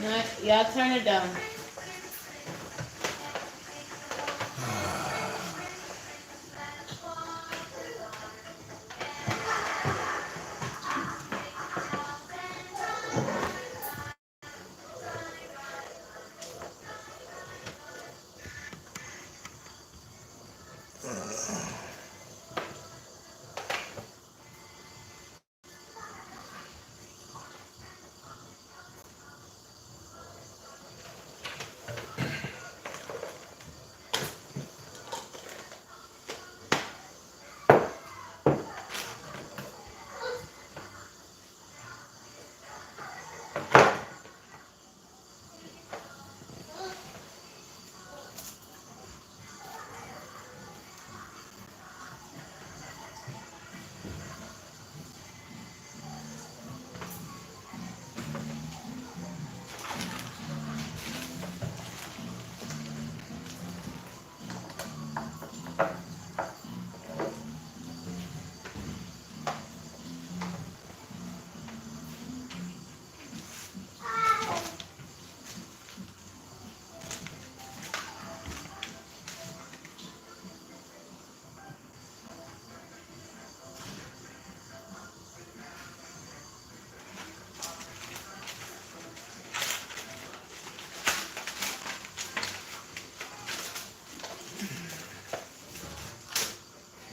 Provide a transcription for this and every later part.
No, y'all turn it down.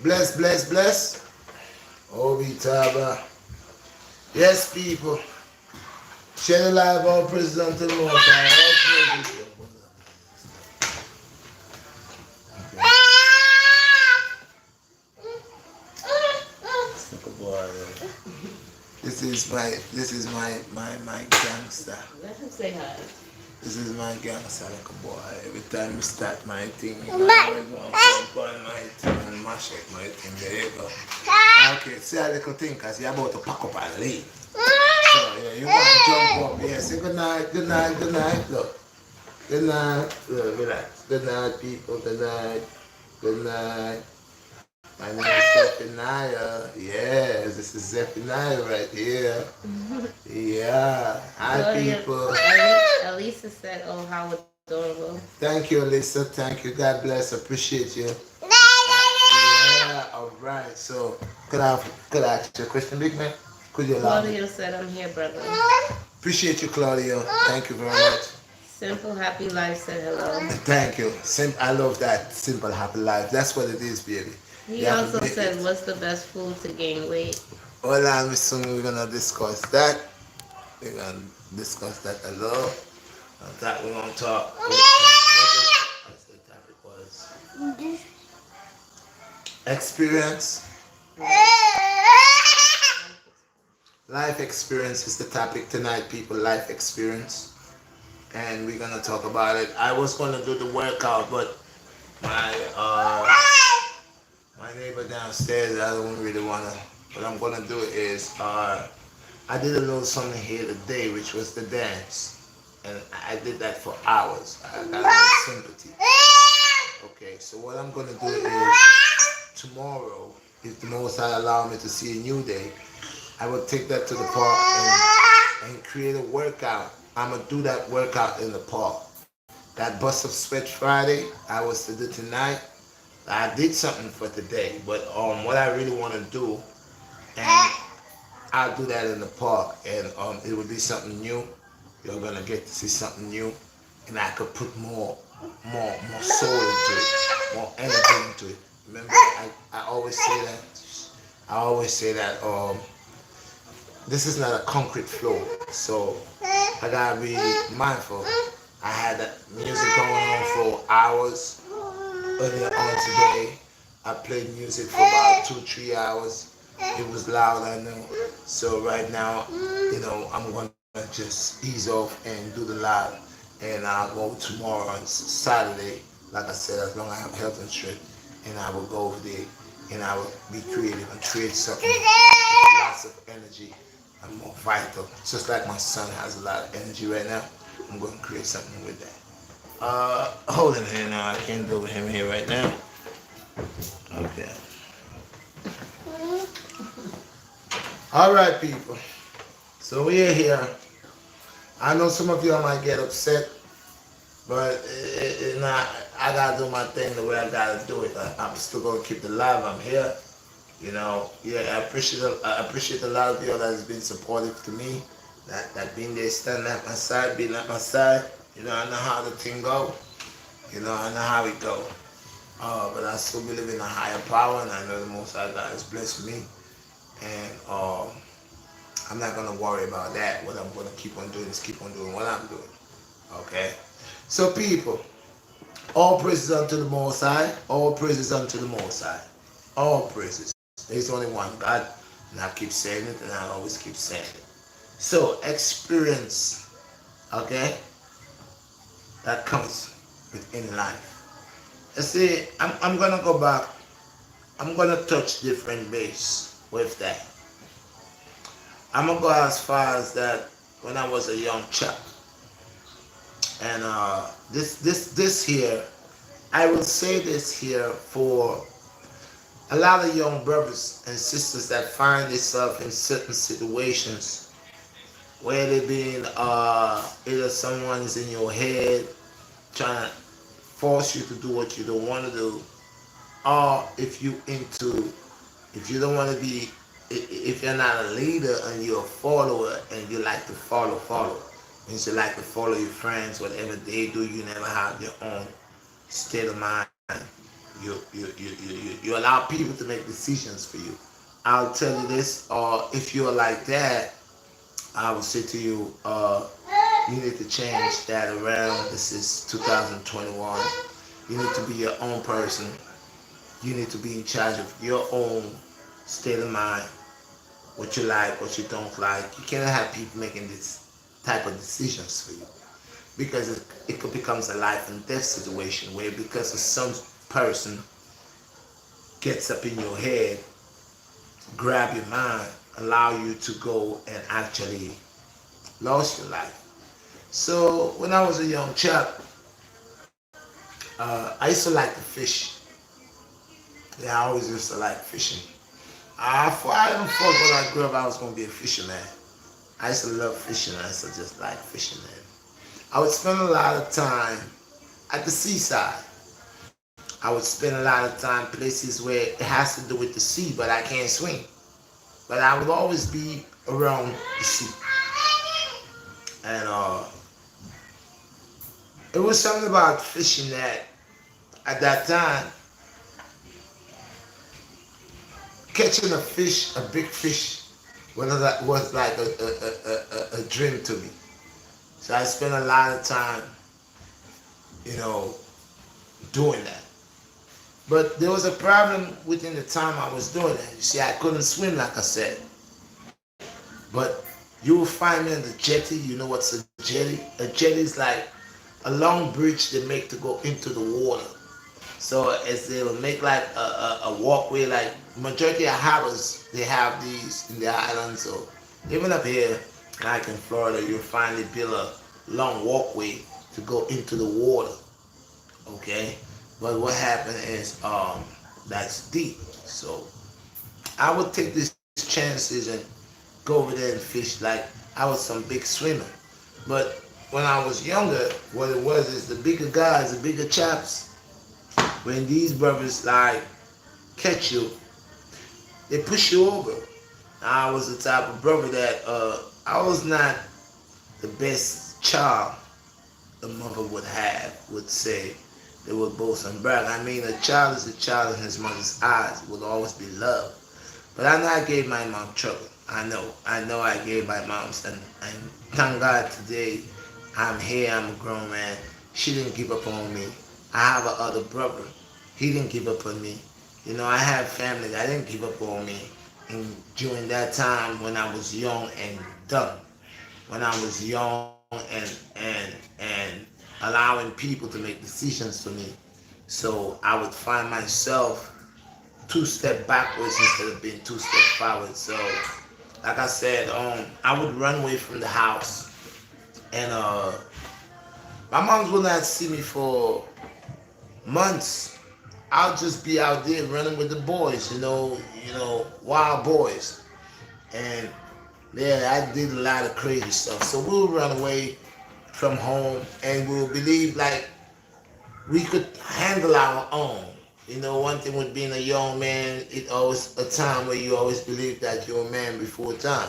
Bless, bless, bless. Obi Taba. Yes, people. Share the live all president to the Most High. This is my gangster. Let him say hi. This is my gangster like a boy. Every time we start my thing, you know, I always want to jump on my thing and mash up my thing. There you go. Okay, see a little thing because you're about to pack up and leave. So yeah, you want to jump up. Yeah, say good night, good night, good night. Look. Good night. Look, relax. Good night, people. Good night. Good night. My name is Zephaniah. Yes, this is Zephaniah right here. Yeah. Hi, people. Elisa said, "Oh, how adorable." Thank you, Elisa. Thank you. God bless. Appreciate you. Yeah. All right. So, could I ask you a question, big man? Could you allow me? Claudio said, "I'm here, brother." Appreciate you, Claudio. Thank you very much. Simple Happy Life said hello. Thank you. I love that simple happy life. That's what it is, baby. He also said, "What's the best food to gain weight?" Hold on, soon we're gonna discuss that. We're gonna discuss that a lot. That we're gonna talk. What the topic was? Experience. Life experience is the topic tonight, people. Life experience, and we're gonna talk about it. I was gonna do the workout, but my my neighbor downstairs, I don't really wanna. What I'm gonna do is I did a little something here today, which was the dance, and I did that for hours. I got a little sympathy. Okay, so what I'm gonna do is tomorrow, if the Most High allow me to see a new day, I will take that to the park and create a workout. I'm gonna do that workout in the park. That bust of sweat Friday, I was to do tonight. I did something for today, but what I really want to do, and I'll do that in the park, and it will be something new. You're gonna get to see something new, and I could put more soul into it, more energy into it. Remember, I always say that. I always say that this is not a concrete floor, so I gotta be mindful. I had that music going on for hours earlier on today. I played music for about 2-3 hours. It was loud, I know. So right now, I'm gonna just ease off and do the live, and I'll go tomorrow on Saturday. Like I said, as long as I have health and strength, and I will go over there and I will be creative and create something with lots of energy and more vital. Just like my son has a lot of energy right now, I'm going to create something with that. Hold him here now. I can't do him here right now. Okay. All right, people. So we're here. I know some of y'all might get upset, but not. I gotta do my thing the way I gotta do it. I'm still gonna keep the live. I'm here. You know, yeah, I appreciate a lot of y'all that has been supportive to me, that been there standing at my side, being at my side. You know, I know how the thing go. You know, I know how it go. But I still believe in a higher power, and I know the Most High God has blessed me, and I'm not gonna worry about that. What I'm gonna keep on doing is keep on doing what I'm doing. Okay. So people, all praises unto the Most High. All praises unto the Most High. All praises. There's only one God, and I keep saying it, and I'll always keep saying it. So experience, okay, that comes within life. You see, I'm gonna go back. I'm gonna touch different base with that. I'm gonna go as far as that when I was a young chap, and this here, I will say this here for a lot of young brothers and sisters that find themselves in certain situations where they being either someone is in your head trying to force you to do what you don't want to do, or if you don't want to be, if you're not a leader and you're a follower and you like to follow, means you like to follow your friends, whatever they do, you never have your own state of mind. You allow people to make decisions for you. I'll tell you this, or if you're like that, I will say to you, you need to change that around. This is 2021. You need to be your own person. You need to be in charge of your own state of mind, what you like, what you don't like. You cannot have people making this type of decisions for you because it becomes a life and death situation where because of some person gets up in your head, grab your mind, allow you to go and actually lose your life. So when I was a young chap, I used to like to fish. Yeah, I always used to like fishing. I don't thought when I grew up I was gonna be a fisherman. I used to love fishing. I used to just like fishing. Man. I would spend a lot of time at the seaside. I would spend a lot of time places where it has to do with the sea, but I can't swim. But I would always be around the sea. And it was something about fishing that at that time, catching a fish, a big fish, was like a dream to me. So I spent a lot of time, you know, doing that. But there was a problem within the time I was doing that. You see, I couldn't swim like I said. But you will find me on the jetty. You know what's a jetty? A jetty is like a long bridge they make to go into the water. So as they will make like a walkway, like majority of harbors, they have these in the islands. So even up here, like in Florida, you'll find they build a long walkway to go into the water. Okay, but what happened is that's deep. So I would take these chances and go over there and fish like I was some big swimmer. But when I was younger, what it was is the bigger guys, the bigger chaps, when these brothers like catch you, they push you over. I was the type of brother that I was not the best child the mother would say. They would boast and brag. I mean, a child is a child in his mother's eyes. It will always be loved. But I know I gave my mom trouble. I know I gave my mom, and thank God today I'm here, I'm a grown man. She didn't give up on me. I have a other brother. He didn't give up on me. You know, I have family that didn't give up on me. And during that time when I was young and dumb, when I was young and allowing people to make decisions for me. So I would find myself two step backwards instead of being two step forward. So like I said, I would run away from the house and my mom would not see me for months. I'll just be out there running with the boys, wild boys. And Yeah, I did a lot of crazy stuff. So we'll run away from home and we'll believe like we could handle our own. You know, one thing with being a young man, it always a time where you always believe that you're a man before time.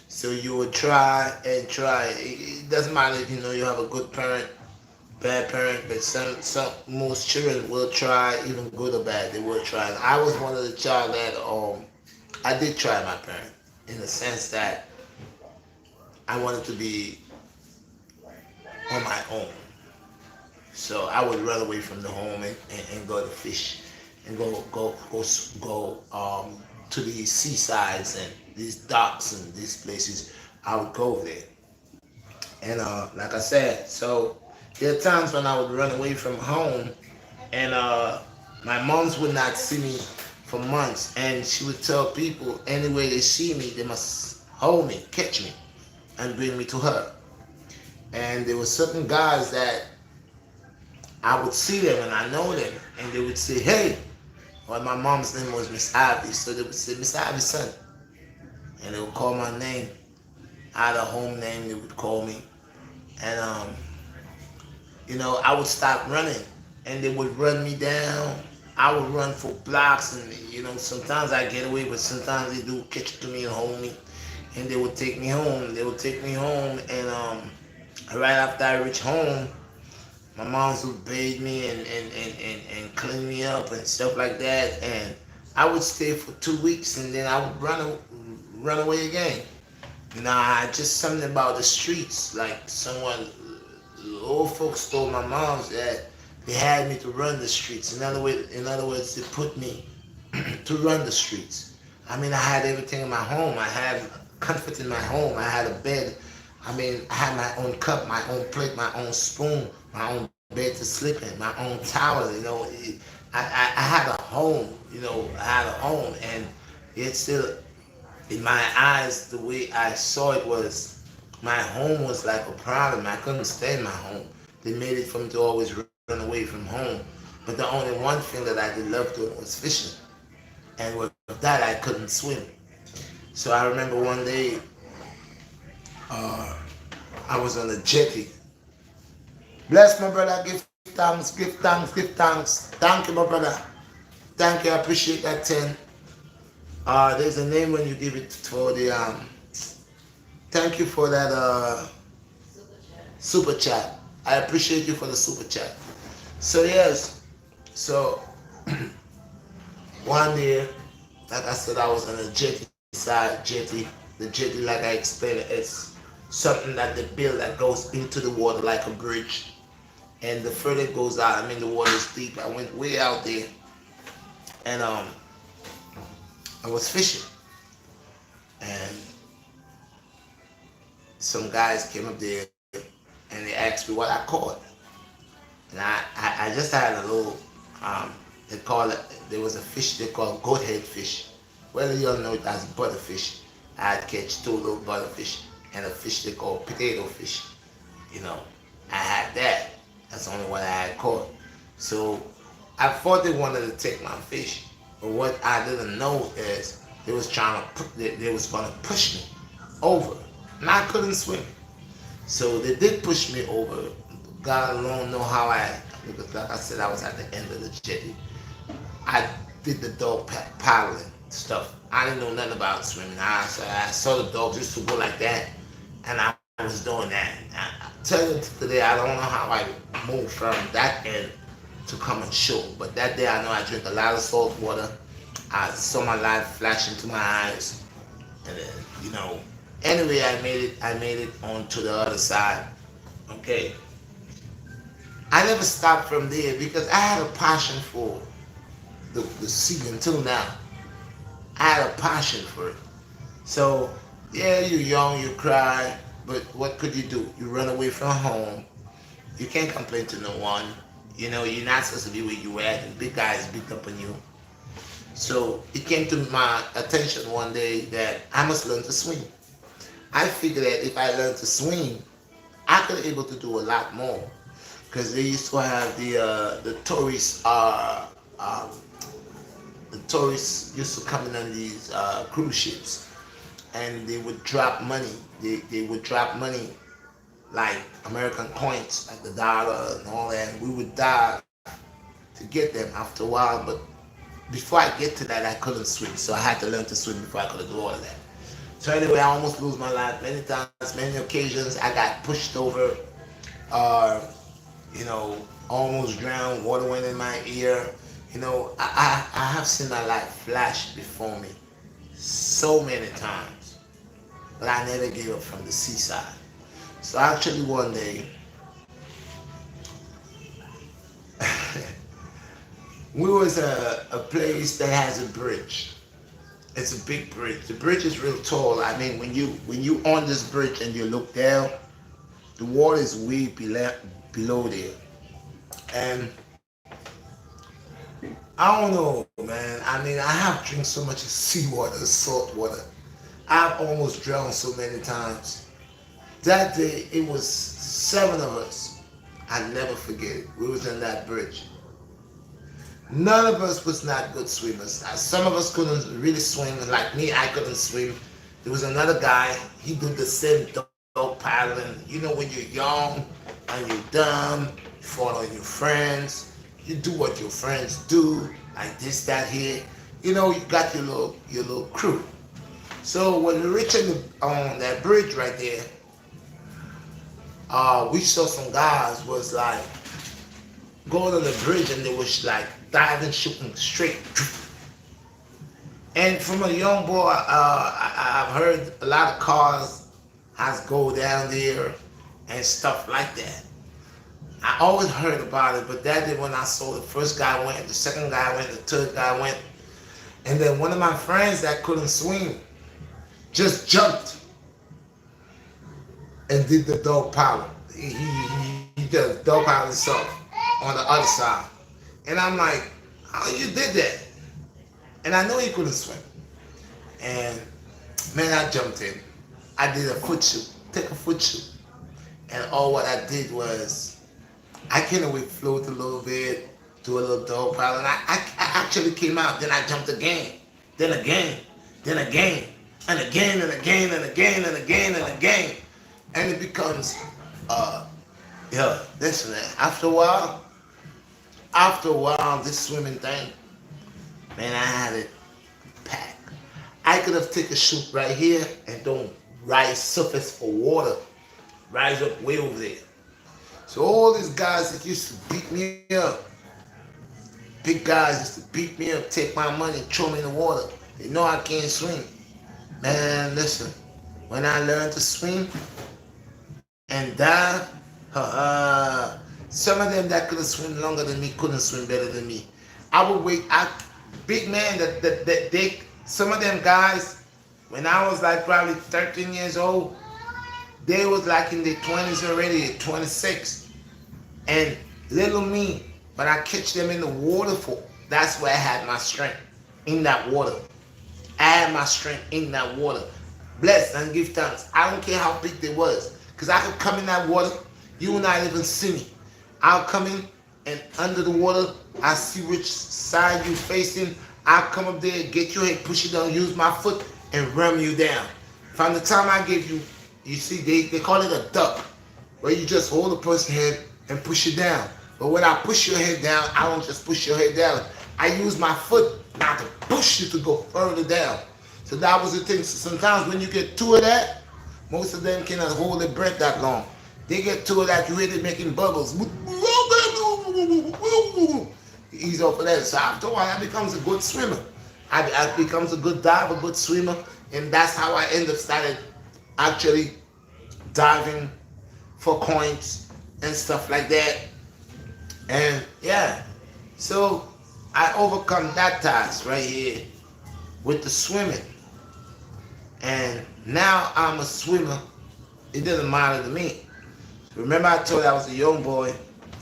So you will try and try. It doesn't matter if you know you have a good parent, bad parent, but some most children will try, even good or bad, they will try. And I was one of the child that I did try my parent in the sense that I wanted to be on my own. So I would run away from the home and go to fish and go to these seasides and these docks and these places. I would go there. And like I said, so there are times when I would run away from home and my moms would not see me for months and she would tell people anyway they see me they must hold me, catch me and bring me to her. And there were certain guys that I would see them and I know them and they would say, hey, well my mom's name was Miss Ivy, so they would say, Miss Ivy's son. And they would call my name. I had a home name they would call me. And I would stop running and they would run me down. I would run for blocks and sometimes I get away, but sometimes they do catch to me and hold me and they would take me home. They would take me home and right after I reach home, my moms would bathe me and clean me up and stuff like that. And I would stay for 2 weeks and then I would run away again. Nah, just something about the streets. Like someone, old folks told my moms that they had me to run the streets. In other words, they put me to run the streets. I mean, I had everything in my home. I had comfort in my home. I had a bed. I mean, I had my own cup, my own plate, my own spoon, my own bed to sleep in, my own towel. I had a home. I had a home, and it still in my eyes, the way I saw it was my home was like a problem. I couldn't stay in my home. They made it for me to always run away from home. But the only one thing that I did love doing was fishing. And with that, I couldn't swim. So I remember one day uh, I was on a jetty. Bless my brother, give thanks, give thanks, give thanks. Thank you, my brother. Thank you, I appreciate that 10. There's a name when you give it for the thank you for that super chat. I appreciate you for the super chat. So yes, so one day, like I said, I was on a jetty side jetty. The jetty, like I explained, it's something that they build that goes into the water like a bridge. And the further it goes out, I mean the water is deep. I went way out there, and I was fishing, and some guys came up there and they asked me what I caught. And I just had a little, they call it, there was a fish they call goat head fish. Well, you all know it as butterfish. I had catch two little butterfish and a fish they call potato fish. You know, I had that. That's the only one I had caught. So I thought they wanted to take my fish, but what I didn't know is they was trying to, they was gonna push me over, and I couldn't swim. So they did push me over. God alone know how because like I said, I was at the end of the jetty. I did the dog paddling stuff. I didn't know nothing about swimming. I saw the dogs used to go like that, and I was doing that. I tell you today, I don't know how I moved from that end to come and show. But that day, I know I drank a lot of salt water. I saw my life flash into my eyes, and then Anyway, I made it. I made it onto the other side. Okay. I never stopped from there because I had a passion for the sea until now. I had a passion for it. So, yeah, you're young, you cry, but what could you do? You run away from home. You can't complain to no one. You're not supposed to be where you at, and big guys beat up on you. So it came to my attention one day that I must learn to swim. I figured that if I learned to swim, I could be able to do a lot more. Because they used to have the tourists the tourists used to come in on these cruise ships, and they would drop money. They would drop money like American coins, like the dollar and all that. And we would dive to get them after a while, but before I get to that, I couldn't swim, so I had to learn to swim before I could do all of that. So anyway, I almost lose my life many times, many occasions. I got pushed over, uh, almost drowned. Water went in my ear. I have seen my life flash before me so many times, but I never gave up from the seaside. So actually, one day, we was a place that has a bridge. It's a big bridge. The bridge is real tall. I mean, when you on this bridge and you look down, the water is way below there. And I don't know, man. I mean, I have drank so much of seawater, salt water. I've almost drowned so many times. That day, it was 7 of us. I never forget it. We was in that bridge. None of us was not good swimmers. Some of us couldn't really swim. Like me, I couldn't swim. There was another guy. He did the same dog paddling. You know, when you're young and you're dumb, you follow your friends. You do what your friends do, like this, that, here. You know, you got your little crew. So when we reached on that bridge right there, we saw some guys was like going on the bridge and they was like diving, shooting straight. And from a young boy, I've heard a lot of cars has go down there and stuff like that. I always heard about it, but that day when I saw the first guy went, the second guy went, the third guy went, and then one of my friends that couldn't swim just jumped and did the dog paddle. He does dog paddle himself on the other side. And I'm like, how you did that? And I know he couldn't swim. And man, I jumped in. I did a foot shoot, take a foot shoot. And all what I did was, I kind of float a little bit, do a little dog paddle, and I actually came out. Then I jumped again, then again, then again, and again, and again, and again, and again, and again. And it becomes, listen, man, after a while, this swimming thing, man, I had it packed. I could have taken a shoot right here and don't rise surface for water, rise up way over there. So all these guys that used to beat me up, big guys used to beat me up, take my money, throw me in the water. They know I can't swim. Man, listen, when I learned to swim and dive, some of them that could have swum longer than me couldn't swim better than me. I would wait. Big man, some of them guys, when I was like probably 13 years old, they was like in their 20s already, 26. And little me, but I catch them in the water that's where I had my strength, in that water. I had my strength in that water. Bless and give thanks. I don't care how big they was. Because I could come in that water, you will not even see me. I'll come in and under the water, I see which side you facing. I'll come up there, get your head, push it down, use my foot, and ram you down. From the time I give you, you see, they call it a duck, where you just hold a person's head and push it down. But when I push your head down, I don't just push your head down. I use my foot now to push you to go further down. So that was the thing. So sometimes when you get two of that, most of them cannot hold their breath that long. They get two of that, you hear them making bubbles. Ease off of that. So after a while, I becomes a good swimmer. I becomes a good diver, good swimmer. And that's how I end up started actually diving for coins and stuff like that. And yeah, so I overcome that task right here with the swimming. And now I'm a swimmer. It doesn't matter to me. Remember I told you I was a young boy,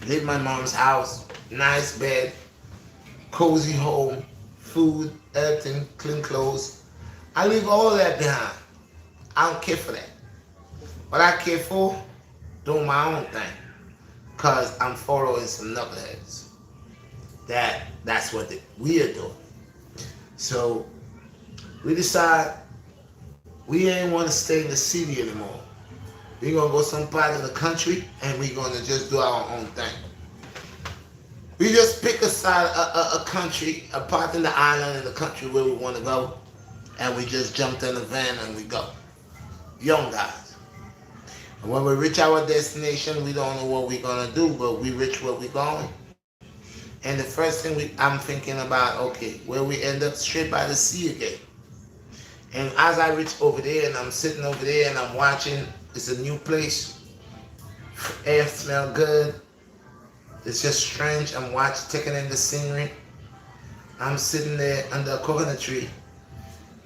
lived in my mom's house, nice bed, cozy home, food, everything, clean clothes. I leave all that behind. I don't care for that. What I care for, doing my own thing. Because I'm following some knuckleheads. That's what we are doing. So we decide We ain't want to stay in the city anymore. We're gonna go some part of the country and we're gonna just do our own thing. We just pick a side, a country, a part in the island in the country where we want to go, and we just jumped in the van and we go. Young guys. And when we reach our destination, we don't know what we're gonna do, but we reach where we're going. And the first thing I'm thinking about, okay, where we end up straight by the sea again. And as I reach over there and I'm sitting over there and I'm watching, it's a new place. Air smell good. It's just strange. I'm watching, taking in the scenery. I'm sitting there under a coconut tree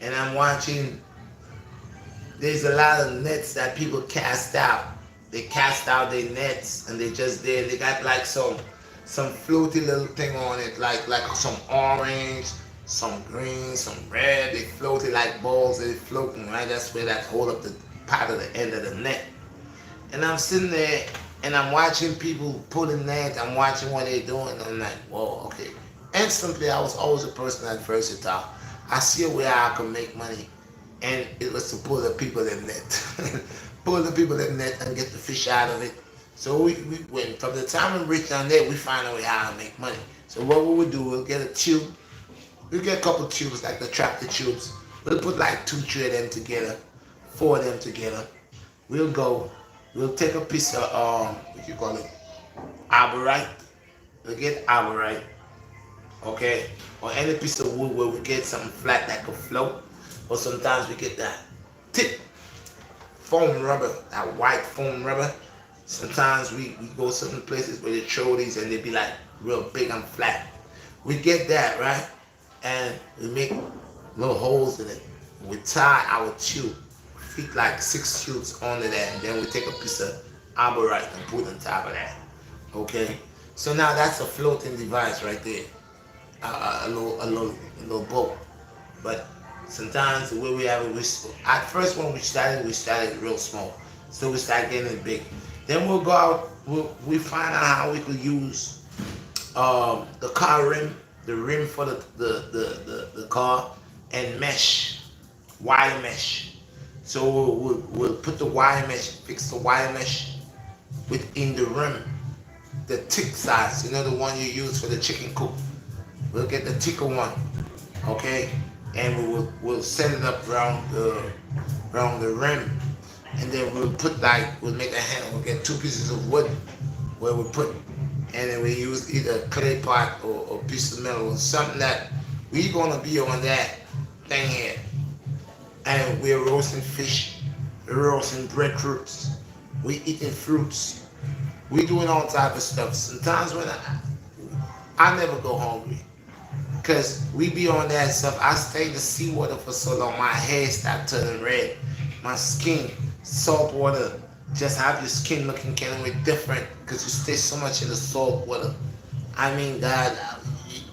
and I'm watching. There's a lot of nets that people cast out. They cast out their nets and they just there. They got like some floaty little thing on it, like some orange, some green, some red. They floated like balls. They floating, right? That's where that hold up the part of the end of the net. And I'm sitting there and I'm watching people pulling nets. I'm watching what they're doing. And I'm like, whoa, okay. Instantly, I was always a person that versatile. I see a way I can make money. And it was to pull the people in net. Pull the people in net and get the fish out of it. So we went. From the time we reached down there, we find a way how to make money. So what we would do, we'll get a tube. We'll get a couple of tubes, like the tractor tubes. We'll put like 2, 3 of them together, 4 of them together. We'll go. We'll take a piece of, what you call it, arborite. We'll get arborite, okay? Or any piece of wood where we get something flat that could float. Or sometimes we get that thick foam rubber, that white foam rubber. Sometimes we go certain places where they throw these and they be like real big and flat. We get that, right? And we make little holes in it. We tie our tube, fit like 6 tubes onto that, and then we take a piece of arborite and put on top of that. Okay? So now that's a floating device right there. A little boat. But sometimes the way we have it, at first when we started real small. So we start getting it big. Then we'll go out, we find out how we could use the car rim, the rim for the car, and mesh, wire mesh. So we'll put the wire mesh, fix the wire mesh within the rim, the thick size, you know, the one you use for the chicken coop. We'll get the thicker one, okay? And we'll set it up around the rim, and then we'll make a handle. We'll get 2 pieces of wood where we put, and then we use either a clay pot or a piece of metal or something that we're gonna be on that thing here. And we're roasting fish, we're roasting breadfruits, we eating fruits, we doing all type of stuff. Sometimes when I never go hungry. Cause we be on that stuff. I stay in the seawater for so long, my hair start turning red. My skin, salt water, just have your skin looking kind of different because you stay so much in the salt water. I mean, God,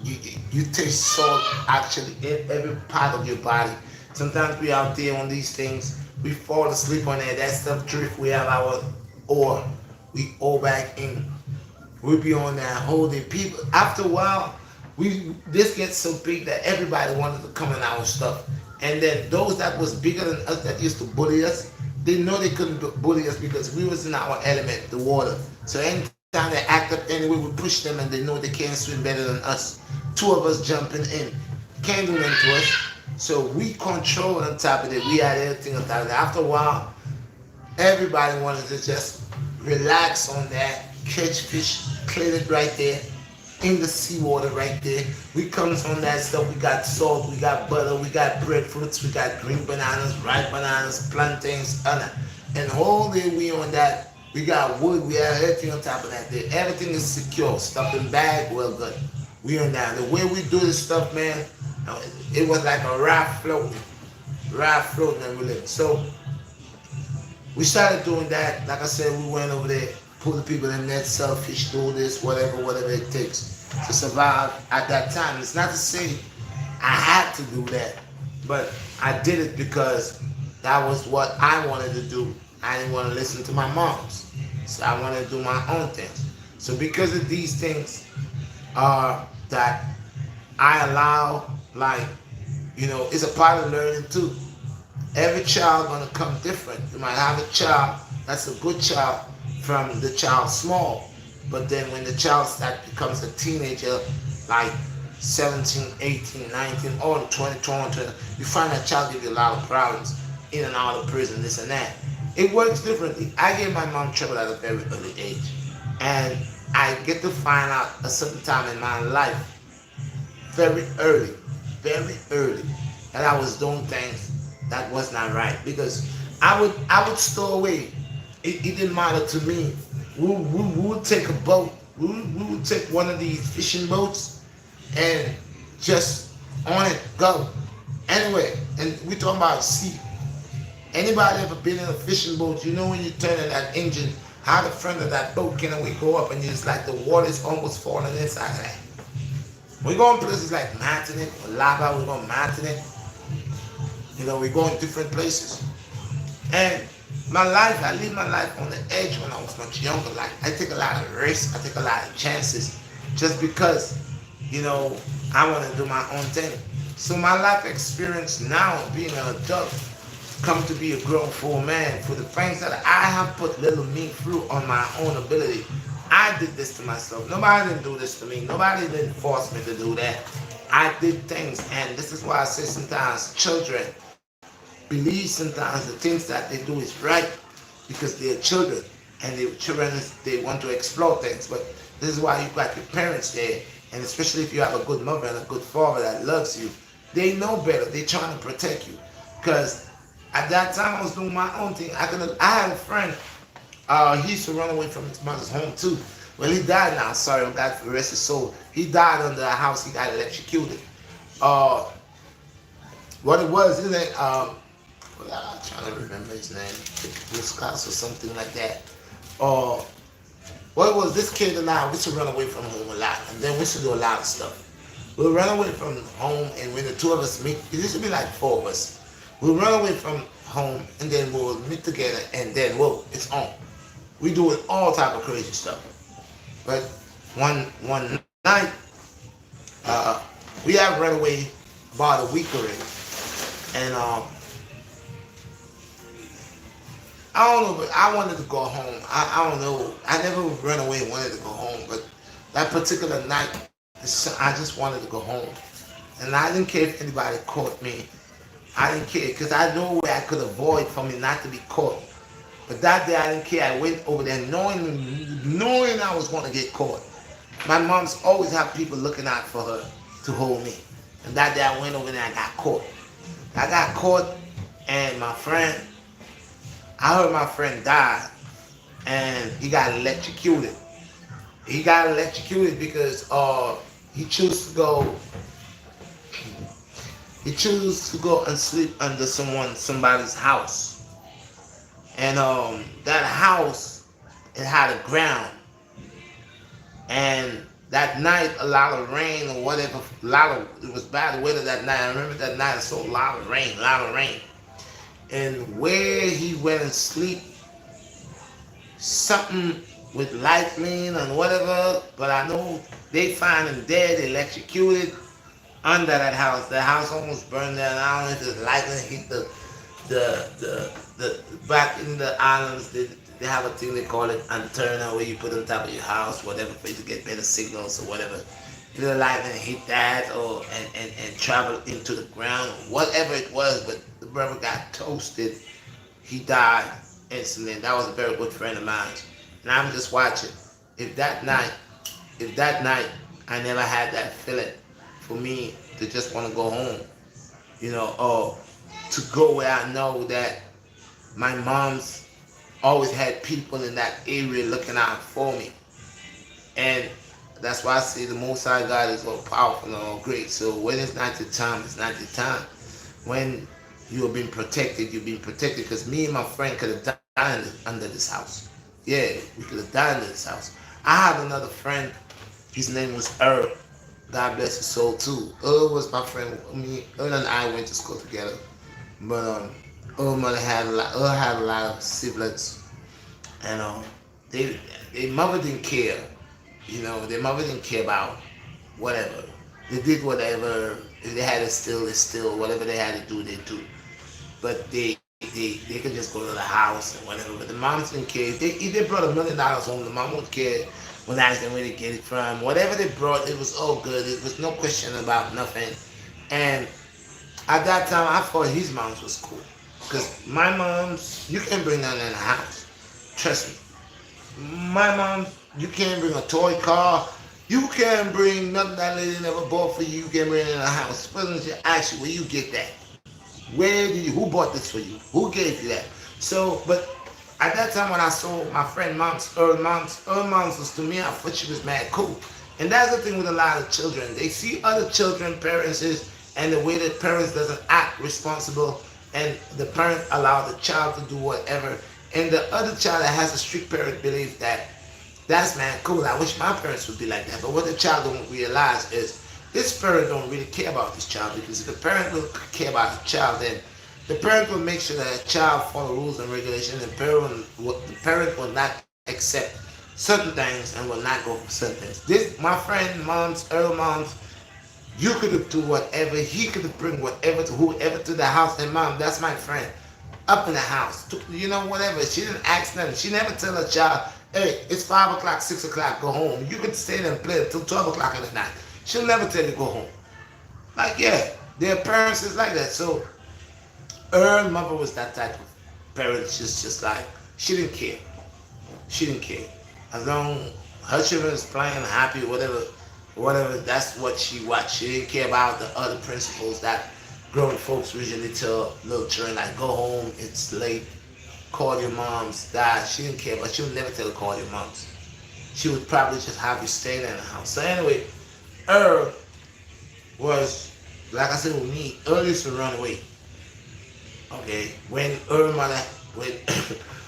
you taste salt actually in every part of your body. Sometimes we out there on these things, we fall asleep on that stuff drift. We have our oar, we oar back in. We be on that whole day. People, after a while, this gets so big that everybody wanted to come in our stuff. And then those that was bigger than us that used to bully us, they know they couldn't bully us because we was in our element, the water. So anytime they act up anyway, we push them and they know they can't swim better than us. 2 of us jumping in, can't do nothing to us. So we control on top of it. We had everything on top of it. After a while, everybody wanted to just relax on that, catch fish, clear it right there. In the seawater right there. We comes on that stuff. We got salt, we got butter, we got breadfruits, we got green bananas, ripe bananas, plantains, and the whole day we on that. We got wood, we have everything on top of that there. Everything is secure, stuff in bag, well good. We on that. The way we do this stuff, man, it was like a raft floating and we lived. So we started doing that. Like I said, we went over there, put the people in net, sell fish, do this, whatever it takes to survive at that time. It's not to say I had to do that, but I did it because that was what I wanted to do. I didn't want to listen to my moms, so I wanted to do my own things. So because of these things that I allow, like, you know, it's a part of learning too. Every child gonna come different. You might have a child that's a good child from the child small, but then when the child that becomes a teenager, like 17, 18, 19, or 20, 20, you find that child give you a lot of problems, in and out of prison, this and that. It works differently. I gave my mom trouble at a very early age, and I get to find out a certain time in my life, very early, that I was doing things that was not right, because I would stow away. It didn't matter to me. We would take a boat. We would take one of these fishing boats and just on it go. Anyway, and we talking about sea. Anybody ever been in a fishing boat? You know when you turn in that engine, how the front of that boat can we go up and it's like the water's almost falling inside of that. We're going places like Martinique or Lava. We're going Martinique. We're going different places. And my life, I live my life on the edge when I was much younger. Like, I take a lot of risks. I take a lot of chances just because, I want to do my own thing. So my life experience now, being an adult, come to be a grown full man, for the things that I have put little me through on my own ability. I did this to myself. Nobody didn't do this to me. Nobody didn't force me to do that. I did things, and this is why I say sometimes children believe sometimes the things that they do is right because they're children, and the children they want to explore things. But this is why you got your parents there, and especially if you have a good mother and a good father that loves you, they know better. They're trying to protect you. Because at that time I was doing my own thing. I had a friend. He used to run away from his mother's home too. Well, he died now. Sorry, God for rest his soul. He died under a house. He got electrocuted. Uh, what it was, isn't it? I'm trying to remember his name. Wisconsin or something like that. Uh, what it was, this kid and I, we used to run away from home a lot, and then we used to do a lot of stuff. We'll run away from home, and when the two of us meet, it used to be like four of us. We'll run away from home, and then we'll meet together, and then, whoa, it's on. We do it all type of crazy stuff. But one night, we have run away about a week already, and I don't know, but I wanted to go home. I don't know. I never ran away and wanted to go home, but that particular night, I just wanted to go home, and I didn't care if anybody caught me. I didn't care because I know where I could avoid for me not to be caught. But that day I didn't care. I went over there knowing I was going to get caught. My mom's always have people looking out for her to hold me. And that day I went over there and I got caught. I got caught, and I heard my friend died, and he got electrocuted. He got electrocuted because he chose to go and sleep under somebody's house. And that house, it had a ground. And that night, a lot of rain or whatever, it was bad weather that night. I remember that night, I saw a lot of rain. And where he went and sleep, something with lightning and whatever, but I know they found him dead, electrocuted under that house. The house almost burned down. I don't know if the lightning hit the back in the islands. They have a thing they call it antenna where you put on top of your house, whatever, for you to get better signals or whatever. If the lightning hit that or and travel into the ground, whatever it was, but the brother got toasted. He died instantly. That was a very good friend of mine. And I'm just watching. If that night I never had that feeling for me to just want to go home, or to go where I know that my mom's always had people in that area looking out for me. And that's why I say the Most High God is all powerful and all great. So when it's not the time, it's not the time. When you've been protected, you've been protected. Because me and my friend could have died under this house. Yeah, we could have died under this house. I have another friend. His name was Earl. God bless his soul too. Earl was my friend. Earl and I went to school together. But Earl had a lot of siblings, and their mother didn't care. Their mother didn't care about whatever. They did whatever. If they had to steal, they steal. Whatever they had to do, they do. but they could just go to the house and whatever. But the moms didn't care. If they brought $1 million home, the mom would care when I asked them where they get it from. Whatever they brought, it was all good. It was no question about nothing. And at that time, I thought his mom's was cool. Because my mom's, you can't bring nothing in the house. Trust me. My mom, you can't bring a toy car. You can't bring nothing that lady never bought for you. You can't bring it in the house. President should ask you, where you get that? Who bought this for you? Who gave you that? So, but at that time when I saw my friend Earl Moms was to me, I thought she was mad cool. And that's the thing with a lot of children. They see other children, parents is, and the way that parents doesn't act responsible, and the parent allow the child to do whatever. And the other child that has a strict parent believes that that's man cool. I wish my parents would be like that. But what the child don't realize is this parent don't really care about this child, because if the parent will care about the child, then the parent will make sure that the child follow rules and regulations, and the parent will not accept certain things and will not go for certain things. This my friend moms, Earl moms, you could have do whatever, he could have bring whatever to whoever to the house, and mom, that's my friend. Up in the house. Whatever. She didn't ask nothing. She never tell her child, hey, it's 5 o'clock, 6 o'clock, go home. You can stay there and play until 12 o'clock at night. She'll never tell you go home. Like, yeah, their parents is like that. So her mother was that type of parent. She's just like, she didn't care. She didn't care. As long her children is playing happy, whatever, that's what she watched. She didn't care about the other principles that grown folks usually tell little children, like, go home, it's late, call your moms, dad. She didn't care, but she would never tell her call your moms. She would probably just have you stay there in the house. So anyway, Earl was, like I said with me, Earl used to run away. Okay, when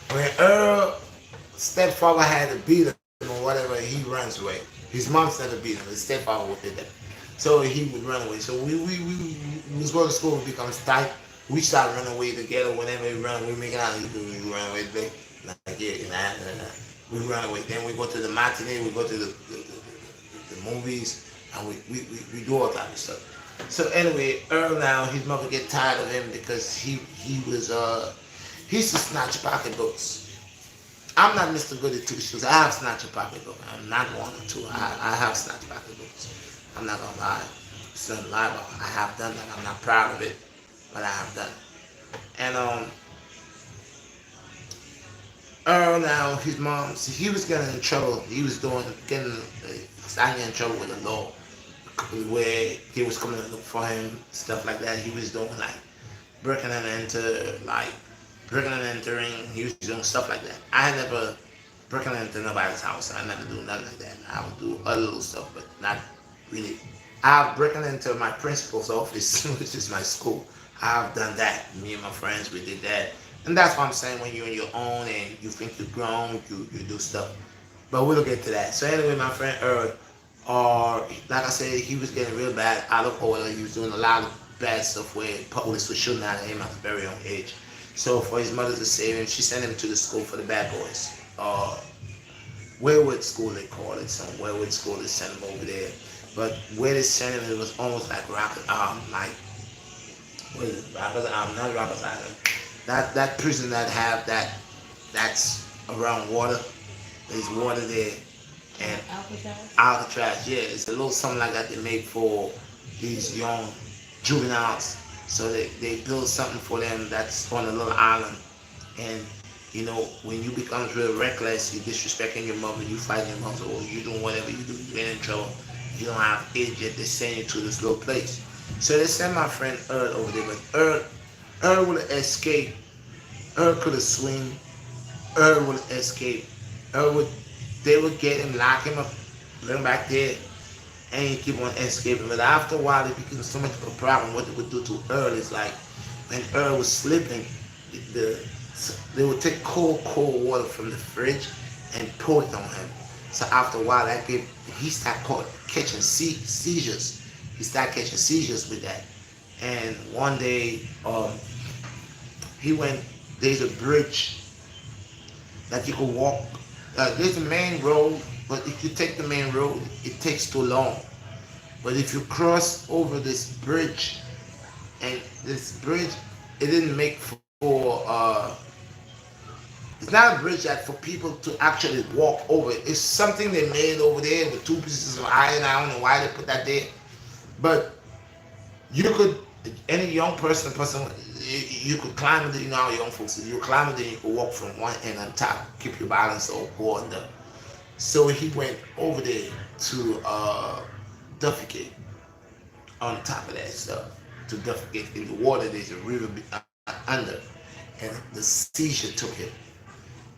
when Earl stepfather had to beat him or whatever, he runs away. His mom said to beat him, his stepfather would do that. So he would run away. So we was going to school, we becomes tight. We start running away together. Whenever we run, we make it out. We run away today. Like, yeah, we run away. Then we go to the matinee, we go to the movies, and we do all type of stuff. So anyway, Earl now, his mother get tired of him because he used to snatch pocketbooks. I'm not Mr. Goody Two Shoes. I have snatched a pocketbook. I'm not one or two. I have snatched pocketbooks. I'm not gonna lie. It's not a lie about it. I have done that. I'm not proud of it, but I have done it. And Earl now, his mom, see, he was getting in trouble. He was getting in trouble with the law, where he was coming to look for him, stuff like that. He was doing like breaking and entering. He was doing stuff like that. I never breaking into nobody's house. I never do nothing like that. I would do other little stuff, but not really. I've broken into my principal's office, which is my school. I've done that. Me and my friends, we did that. And that's what I'm saying, when you're on your own and you think you're grown, you do stuff. But we'll get to that. So anyway, my friend Earl, like I said, he was getting real bad, out of order. He was doing a lot of bad stuff where police were shooting at him at a very young age. So for his mother to save him, she sent him to the school for the bad boys. Wayward school, they call it. Some wayward school, they sent him over there. But where they sent him, it was almost like what is it? Not Rockers Island. That prison that's around water. There's water there. And Alcatraz, yeah, it's a little something like that they made for these young juveniles. So they build something for them that's on a little island. And when you become real reckless, you disrespecting your mother, you fighting your mother, or you doing whatever you do, you get in trouble. You don't have age yet, they send you to this little place. So they sent my friend Earl over there, but Earl would have escaped. Earl could have swim. Earl would have escaped. They would get him, lock him up, bring him back there, and he keep on escaping. But after a while, it became so much of a problem. What they would do to Earl is like, when Earl was sleeping, they would take cold water from the fridge and pour it on him. So after a while, he started catching seizures. He started catching seizures with that. And one day, there's a bridge that you could walk. There's a main road, but if you take the main road, it takes too long. But if you cross over this bridge, and this bridge it didn't make for it's not a bridge that for people to actually walk over. It's something they made over there with two pieces of iron. I don't know why they put that there, but you could any young person you could climb it. You know how young folks is. You climb it, and you could walk from one end on top, keep your balance, or go under. So he went over there to defecate on top of that stuff to defecate in the water. There's a river under, and the seizure took him,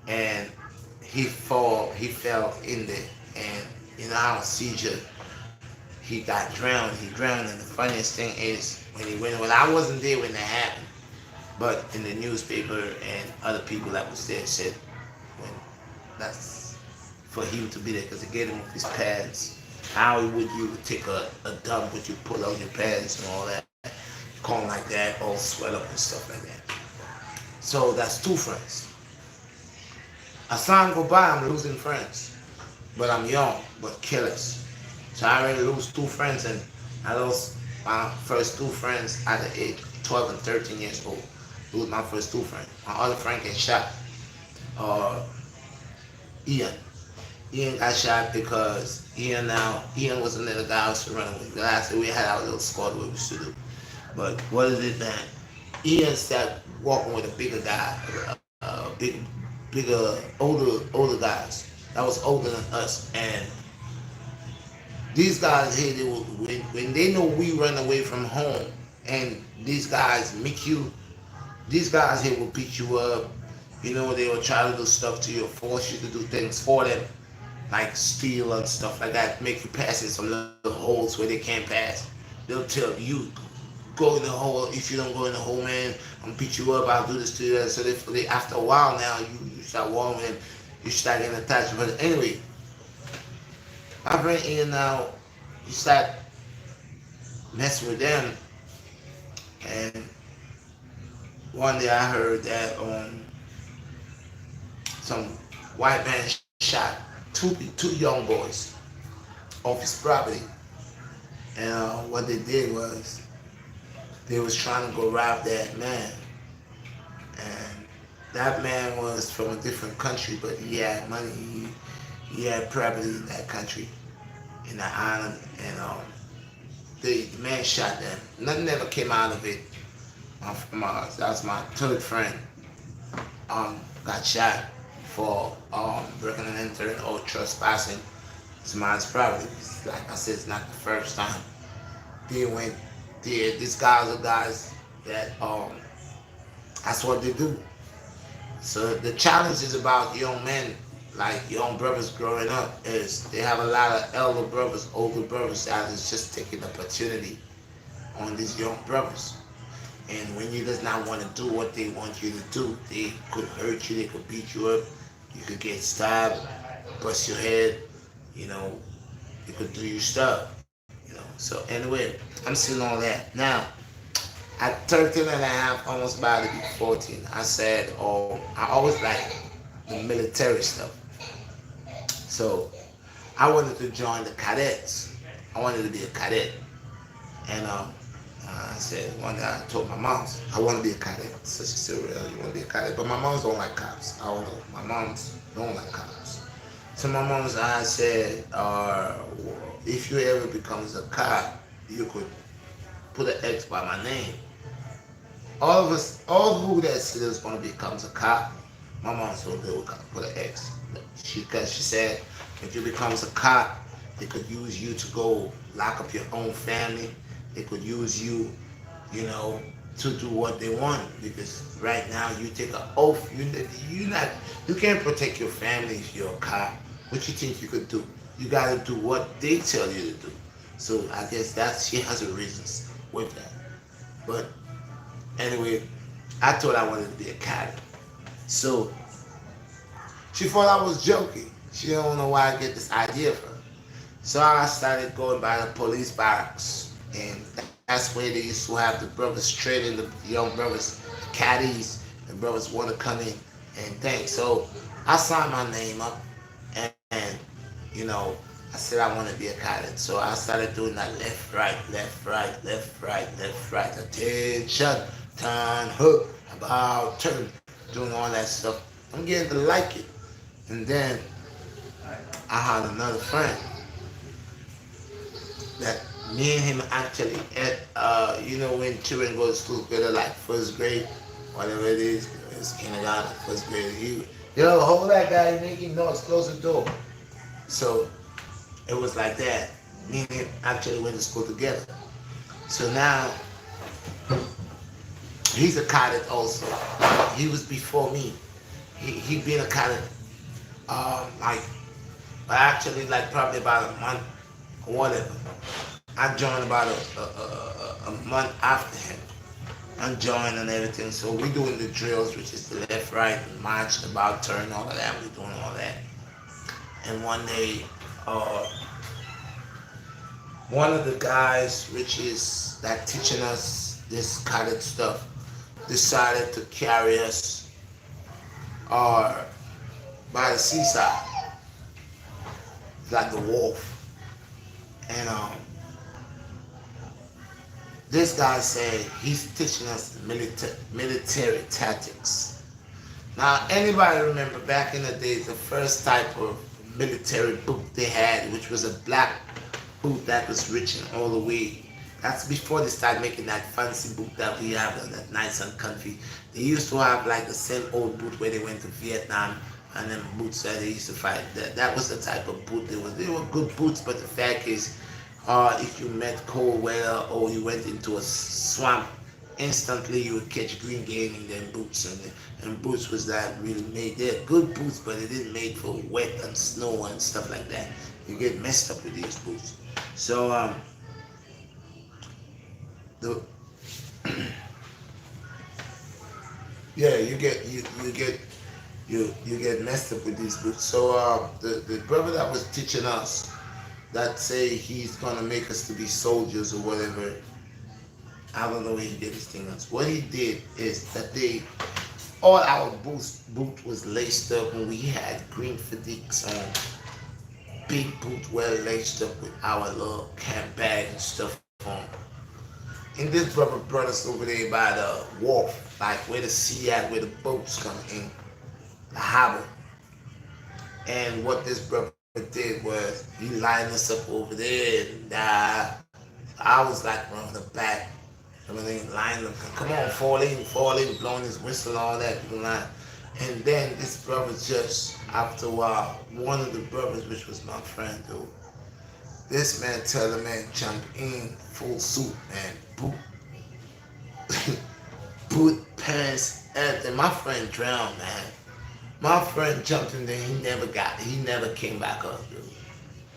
and he fell in there, and you know how a seizure he got drowned. He drowned, and the funniest thing is when I wasn't there when that happened, but in the newspaper and other people that was there said when that's for him to be there because they gave him his pads. How would you take a dump? Would you pull out your pads and all that? Calling like that, all swell up and stuff like that. So that's two friends. As time go by, I'm losing friends, but I'm young, but killers. So I already lose two friends, and I lost my first two friends at the age of 12 and 13 years old. Lose my first two friends. My other friend get shot. Uh, Ian. Ian got shot because Ian was another guy I was running with. Last year we had our little squad we used to do. But what is it that Ian started walking with a bigger guy, bigger, older guys that was older than us, and these guys here, when they know we run away from home, and these guys make you, these guys here will beat you up. You know, they will try to do stuff to you, force you to do things for them, like steal and stuff like that, make you pass in some little holes where they can't pass. They'll tell you, go in the hole. If you don't go in the hole, man, I'm gonna beat you up. I'll do this to you. So after a while now, you start warming and you start getting attached. But anyway, my friend Ian now, you start messing with them, and one day I heard that some white man shot two young boys off his property, and what they did was they was trying to go rob that man, and that man was from a different country, but he had money, he had property in that country, in that island, and the man shot them. Nothing ever came out of it. That was my third friend. Got shot for breaking and entering or trespassing somebody's property. Like I said, it's not the first time. They went there. These guys are guys that that's what they do. So the challenge is about young men, like young brothers growing up, is they have a lot of elder brothers, older brothers that is just taking opportunity on these young brothers. And when you does not want to do what they want you to do, they could hurt you, they could beat you up, you could get stabbed, bust your head, you know, they could do your stuff, you know. So anyway, I'm seeing all that. Now, at 13 and a half, almost about to be 14, I said, oh, I always like the military stuff. So I wanted to join the cadets. I wanted to be a cadet. And I said, one day I told my mom, I want to be a cadet. So she said, really, you want to be a cadet? But my moms don't like cops. I don't know. My moms don't like cops. So my mom's, I said, if you ever becomes a cop, you could put an X by my name. All of us, all who that said is going to becomes a cop, my mom told they would put an X. Because she said, if you becomes a cop, they could use you to go lock up your own family. They could use you, you know, to do what they want. Because right now you take an oath. You can't protect your family if you're a cop. What you think you could do? You got to do what they tell you to do. So I guess she has her reasons with that. But anyway, I thought I wanted to be a cop. So she thought I was joking. She don't know why I get this idea from. So I started going by the police barracks, and that's where they used to have the brothers training the young brothers, caddies, the brothers want to come in and things. So I signed my name up, and you know, I said I want to be a cadet. So I started doing that left, right, left, right, left, right, left, right, attention, turn, hook, about, turn, doing all that stuff. I'm getting to like it. And then I had another friend that me and him actually at when children go to school together like first grade, whatever it is, it's kindergarten, first grade. Hold that guy, you're making noise, close the door. So it was like that. Me and him actually went to school together. So now he's a cadet also. He was before me. He been a cadet like actually like probably about a month or whatever. I joined about a month after him. I joined and everything. So we doing the drills, which is the left, right, march, about, turn, all of that. We doing all that. And one day, uh, one of the guys, which is that teaching us this cadet stuff, decided to carry us uh, by the seaside, like the wolf. And this guy said he's teaching us military tactics. Now, anybody remember back in the days, the first type of military boot they had, which was a black boot that was reaching all the way. That's before they started making that fancy boot that we have, and that nice and comfy. They used to have like the same old boot where they went to Vietnam, and then boots that they used to fight. That was the type of boot they were. They were good boots, but the fact is, if you met cold weather or you went into a swamp, instantly you would catch green game in them boots. And boots was that really made. They're good boots, but they didn't made for wet and snow and stuff like that. You get messed up with these boots. So the yeah, you get messed up with these boots. So the brother that was teaching us, that say he's gonna make us to be soldiers or whatever. I don't know where he did his thing. What he did is that all our boot was laced up, and we had green fatigues on. Big boot well laced up with our little camp bag and stuff on. And this brother brought us over there by the wharf, like where the sea at, where the boats come in, the harbor. And what this brother did was he lined us up over there, and I was like on the back. Everything lined up. Come on, fall in, blowing his whistle, all that. And then this brother just, after a while, one of the brothers, which was my friend, dude, this man tell the man jump in, full suit, man, boot, pants, everything. My friend drowned, man. My friend jumped in there, he never came back up, dude.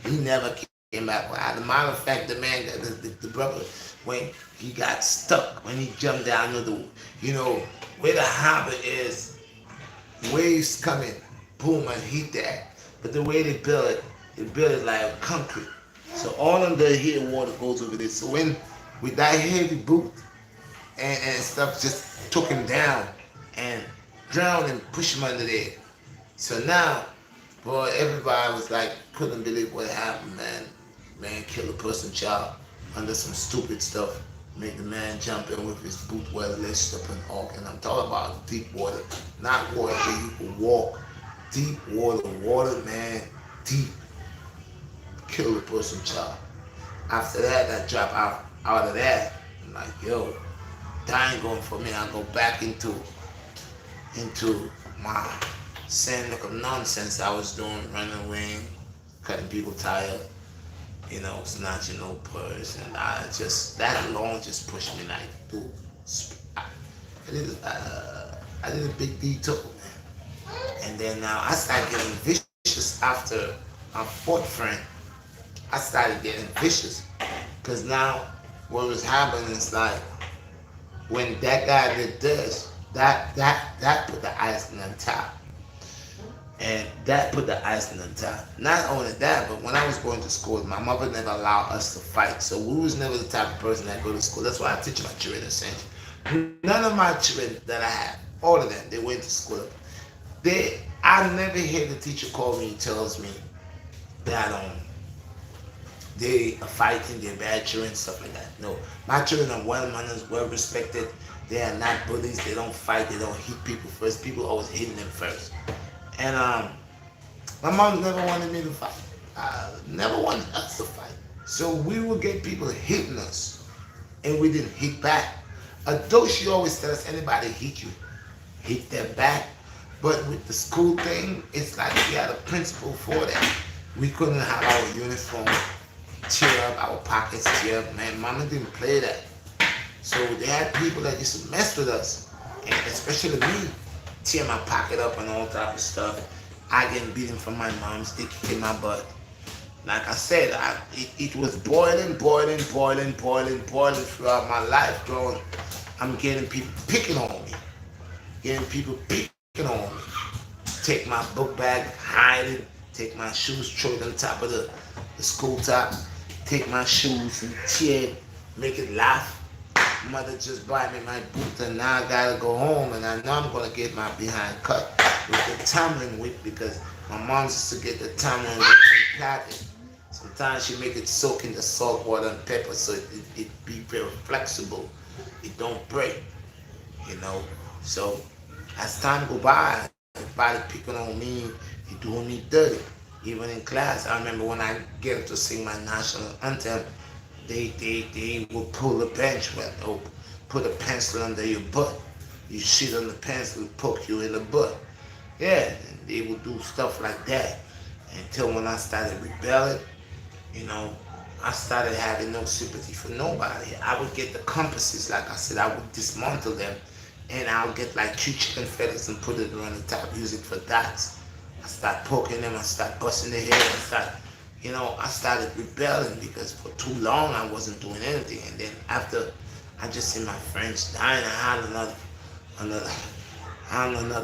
He never came back. As a matter of fact, the man, the brother, when he got stuck, when he jumped down to where the harbor is, waves coming, boom, and hit that. But the way they build it like concrete. So all of the here water goes over there. So when with that heavy boot and stuff just took him down and drowned and pushed him under there. So now, boy, everybody was like, couldn't believe what happened, man. Man killed a person, child, under some stupid stuff. Made the man jump in with his boot well laced up and all. And I'm talking about deep water, not water where you can walk. Deep water, man, deep. Kill a person, child. After that, I drop out of that. I'm like, yo, that ain't going for me. I go back into my same look of nonsense I was doing, running away, cutting people tire, snatching no purse, and that alone just pushed me like, dude, I did a big detour, man. And then now I started getting vicious after my fourth friend. I started getting vicious, because now what was happening is like, when that guy did this, that put the icing on top. And that put the icing on top. Not only that, but when I was going to school, my mother never allowed us to fight. So we was never the type of person that go to school. That's why I teach my children essentially. None of my children that I have, all of them, they went to school. I never hear the teacher call me and tells me that they are fighting, they're bad children, stuff like that. No, my children are well mannered, well respected. They are not bullies. They don't fight. They don't hit people first. People always hitting them first. And my mom never wanted me to fight. Never wanted us to fight. So we would get people hitting us, and we didn't hit back. Although she always tells us, anybody hit you, hit them back. But with the school thing, it's like we had a principle for that. We couldn't have our uniform tear up, our pockets tear up. Man, mama didn't play that. So they had people that used to mess with us, and especially me, tear my pocket up and all type of stuff. I getting beaten from my mom, still kicking my butt. Like I said, it was boiling throughout my life growing. I'm getting people picking on me, getting people picking on me. Take my book bag, hide it, take my shoes, throw it on top of the school top, take my shoes and tear it, make it laugh. Mother just buy me my boot and now I gotta go home and I know I'm gonna get my behind cut with the tumbling whip because my mom used to get the tumbling whip and pack it. Sometimes she make it soak in the salt water and pepper so it be very flexible. It don't break, you know. So as time go by, everybody picking on me, he doing me dirty. Even in class, I remember when I get to sing my national anthem, they will pull the bench well, or put a pencil under your butt. You sit on the pencil, poke you in the butt. Yeah, and they will do stuff like that. Until when I started rebelling, you know, I started having no sympathy for nobody. I would get the compasses, like I said, I would dismantle them, and I'll get like 2 chicken feathers and put it around the top, use it for dots. I start poking them, I start busting their head, I started rebelling because for too long I wasn't doing anything. And then after I just see my friends dying, I had another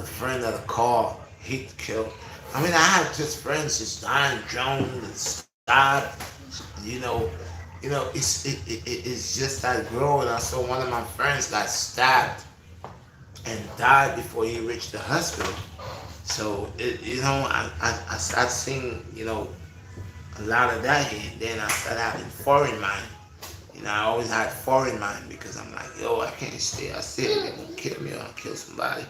friend at a car, hit, killed. I mean, I had just friends just dying, drowned, and stabbed. You know, it's just that growing. I saw one of my friends got stabbed and died before he reached the hospital. So I started seeing a lot of that here. Then I started having foreign mind. I always had foreign mind because I'm like, yo, I can't stay. I said they're gonna kill me or I'll kill somebody.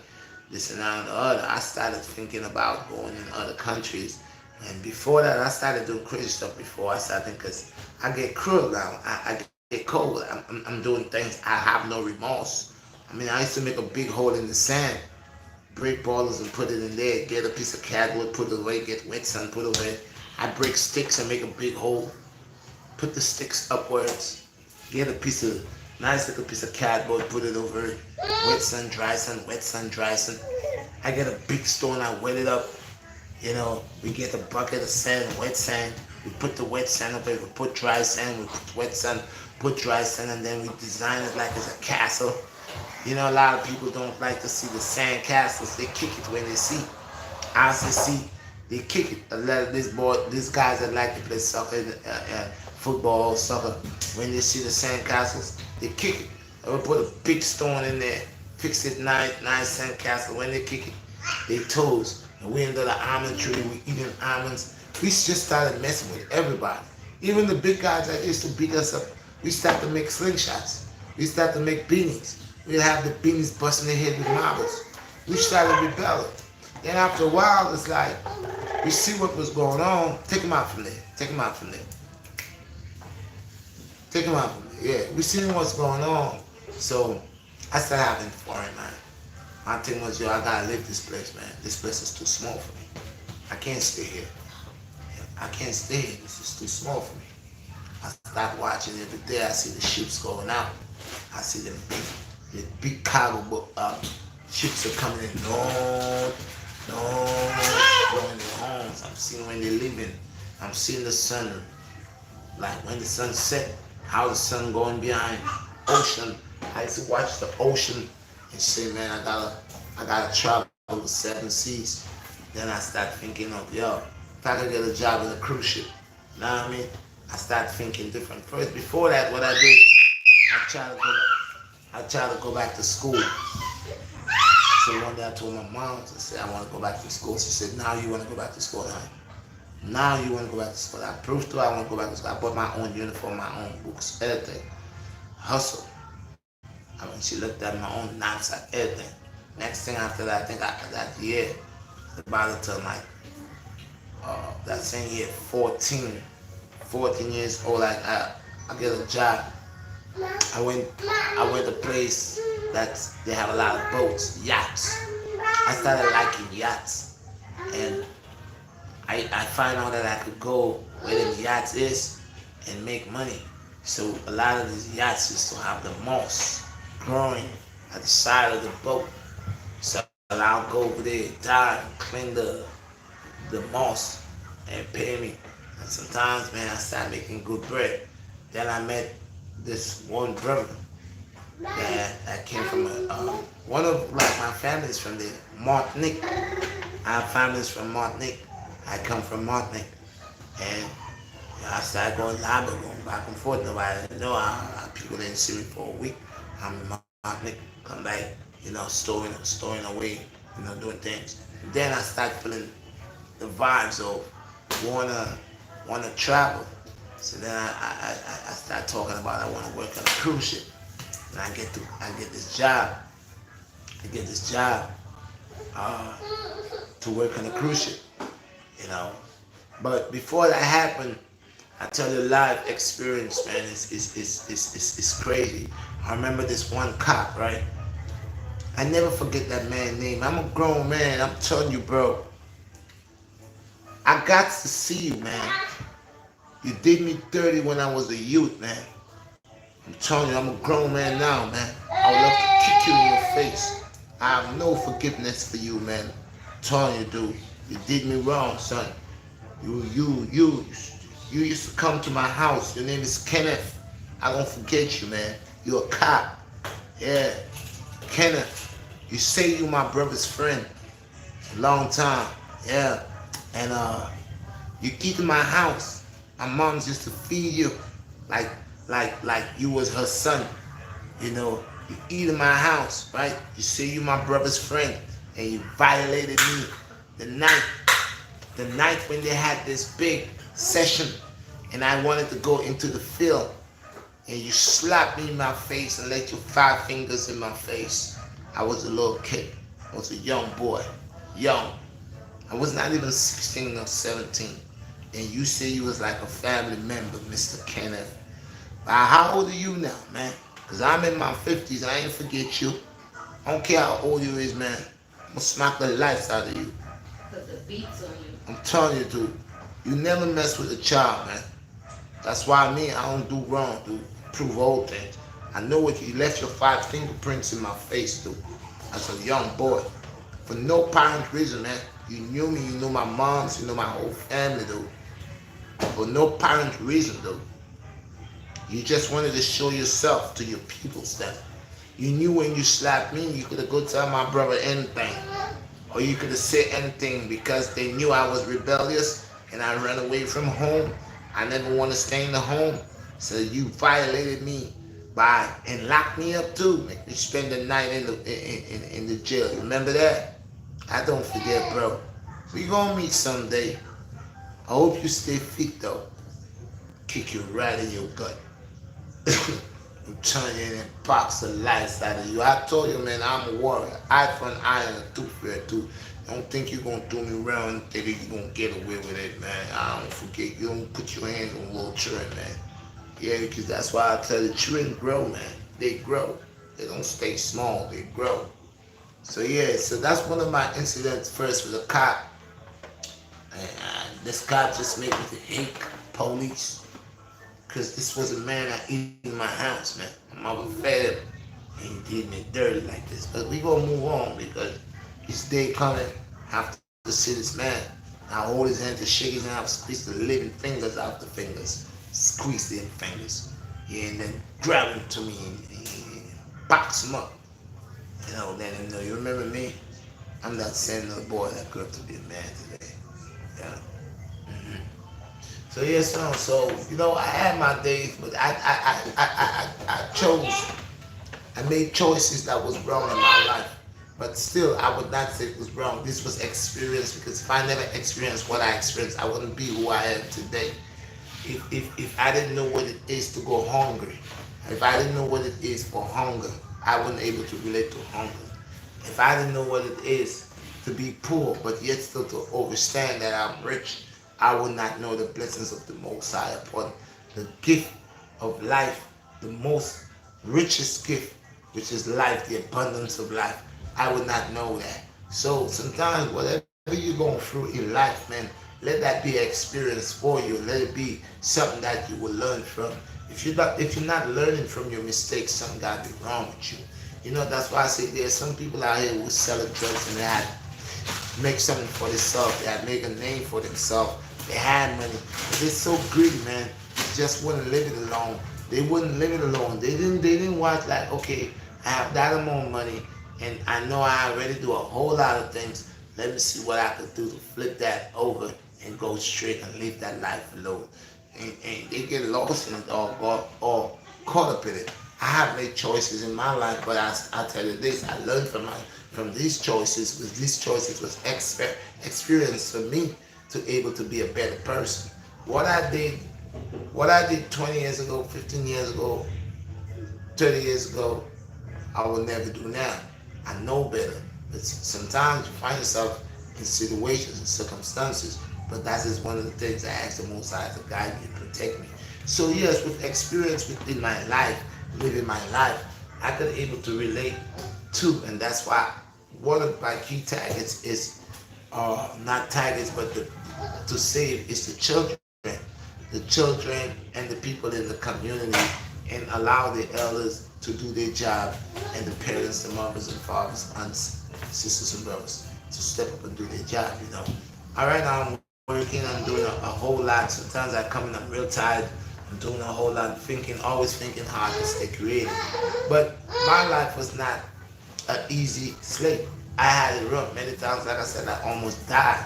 This and that and the other. I started thinking about going in other countries. And before that, I started doing crazy stuff before I started because I get cruel now. I get cold. I'm doing things. I have no remorse. I mean, I used to make a big hole in the sand, break bottles and put it in there, get a piece of cardboard, put it away, get wet sand, put it away. I break sticks and make a big hole, put the sticks upwards, get a nice little piece of cardboard, put it over it, wet sand, dry sand, wet sand, dry sand. I get a big stone, I wet it up. We get a bucket of sand, wet sand. We put the wet sand up there, we put dry sand, we put wet sand, put dry sand, and then we design it like it's a castle. A lot of people don't like to see the sand castles. They kick it when they see. As they see, they kick it. A lot of these guys that like to play soccer, football, soccer, when they see the sand castles, they kick it. They will put a big stone in there, fix it nice sand castle. When they kick it, they toes. And we under the almond tree, we eating almonds. We just started messing with everybody. Even the big guys that used to beat us up, we started to make slingshots. We started to make beanies. We'd have the beanies busting their head with marbles. We started rebelling. Then after a while, it's like, we see what was going on. Take them out from there. Take them out from there. Take them out from there. Yeah, we seen what's going on. So I started having foreign mind. My thing was, I gotta leave this place, man. This place is too small for me. I can't stay here. I can't stay here. This is too small for me. I start watching every day. I see the ships going out. I see the big cargo ships are coming in long, going to homes. I'm seeing when they're leaving. I'm seeing the sun, like when the sun set, how the sun going behind ocean. I used to watch the ocean and say, man, I gotta travel the 7 seas. Then I start thinking of, if I could get a job in a cruise ship, you know what I mean? I start thinking different. First, before that, what I did, I tried to go back to school. So one day I told my mom, I said, I want to go back to school. She said, now you want to go back to school, huh? Now you want to go back to school. I proved to her I want to go back to school. I bought my own uniform, my own books, everything. Hustle. I mean, she looked at my own knapsack, everything. Next thing after that, I think after that year, about it till like that same year, 14 years old, I get a job. I went to a place that they have a lot of boats, yachts. I started liking yachts, and I find out that I could go where the yachts is and make money. So a lot of these yachts used to have the moss growing at the side of the boat. So I'll go over there, dive, clean the moss, and pay me. And sometimes, man, I started making good bread. Then I met this one brother that came from one of like my families from there, Martinique. I have families from Martinique. I come from Martinique, and I started going live, going back and forth. Nobody didn't know. People didn't see me for a week. I'm in Martinique, come back, storing away, doing things. And then I started feeling the vibes of wanna travel. So then I started talking about I want to work on a cruise ship, and I get this job. I get this job to work on a cruise ship, you know. But before that happened, I tell you, life experience, man, is crazy. I remember this one cop, right? I never forget that man's name. I'm a grown man. I'm telling you, bro. I got to see you, man. You did me dirty when I was a youth, man. I'm telling you, I'm a grown man now, man. I would love to kick you in your face. I have no forgiveness for you, man. I'm telling you, dude. You did me wrong, son. You used to come to my house. Your name is Kenneth. I don't forget you, man. You're a cop. Yeah. Kenneth. You say you my brother's friend. Long time. Yeah. And you keep in my house. My mom's used to feed you like you was her son. You eat in my house, right? You say you my brother's friend, and you violated me the night when they had this big session, and I wanted to go into the field, and you slapped me in my face and let your 5 fingers in my face. I was a little kid. I was a young boy. Young. I was not even 16 or 17. And you say you was like a family member, Mr. Kenneth. How old are you now, man? Because I'm in my 50s. I ain't forget you. I don't care how old you is, man. I'm going to smack the lights out of you. Put the beats on you. I'm telling you, dude. You never mess with a child, man. That's why I don't do wrong, dude. Prove old things. I know what you left your 5 fingerprints in my face, dude. As a young boy. For no apparent reason, man. You knew me, you knew my moms, you know my whole family, dude. For no apparent reason, dude. You just wanted to show yourself to your people, stuff. You knew when you slapped me, you could have go tell my brother anything. Or you could have said anything because they knew I was rebellious and I ran away from home. I never want to stay in the home. So you violated me and locked me up too. Make me spend the night in the jail. Remember that? I don't forget, bro. We gonna meet someday. I hope you stay fit though. Kick you right in your gut. I'm telling you, and box the lights out of you. I told you, man, I'm a warrior. Eye for an eye and a tooth for a tooth. Don't think you're gonna do me around and think you're gonna get away with it, man. I don't forget. You don't put your hands on little children, man. Yeah, because that's why I tell the children grow, man. They grow. They don't stay small. They grow. So yeah, so that's one of my incidents first with a cop. And this cop just made me hate police. Because this was a man that eat in my house, man. My mother fed him. And he did me dirty like this. But we gonna move on because his day coming. I have to see this man. I hold his hand to shake his hand, squeeze the living fingers out the fingers. Squeeze them fingers. Yeah, and then grab him to me and box him up. Let him know, you remember me? I'm that same little boy that grew up to be a man today. Yeah. Mm-hmm. So yeah, so I had my days, but I chose. I made choices that was wrong in my life. But still, I would not say it was wrong. This was experience, because if I never experienced what I experienced, I wouldn't be who I am today. If I didn't know what it is to go hungry, if I didn't know what it is for hunger, I wouldn't able to relate to hunger. If I didn't know what it is to be poor, but yet still to understand that I'm rich, I would not know the blessings of the Most High upon the gift of life, the most richest gift, which is life, the abundance of life. I would not know that. So sometimes, whatever you're going through in life, man, let that be an experience for you. Let it be something that you will learn from. If you're not learning from your mistakes, something got to be wrong with you. That's why I say there's some people out here who sell drugs and they had make something for themselves. They had make a name for themselves. They had money. But they're so greedy, man. They just wouldn't live it alone. They wouldn't live it alone. They didn't watch like, okay, I have that amount of money and I know I already do a whole lot of things. Let me see what I could do to flip that over and go straight and leave that life alone. And they get lost in it or caught up in it. I have made choices in my life, but I tell you this: I learned from these choices. With these choices was experience for me to able to be a better person. What I did, what I did 20 years ago, 15 years ago, 30 years ago, I will never do now. I know better. But sometimes you find yourself in situations and circumstances. But that is one of the things I ask the Most High to guide me and protect me. So yes, with experience within my life, living my life, I could able to relate to, and that's why one of my key targets is not targets, but to save is the children and the people in the community, and allow the elders to do their job, and the parents, the mothers and fathers, aunts, sisters and brothers to step up and do their job. All right, now I'm working, I'm doing a whole lot. Sometimes I come and I'm real tired. I'm doing a whole lot, always thinking hard to stay creative. But my life was not an easy slate. I had it rough many times. Like I said, I almost died.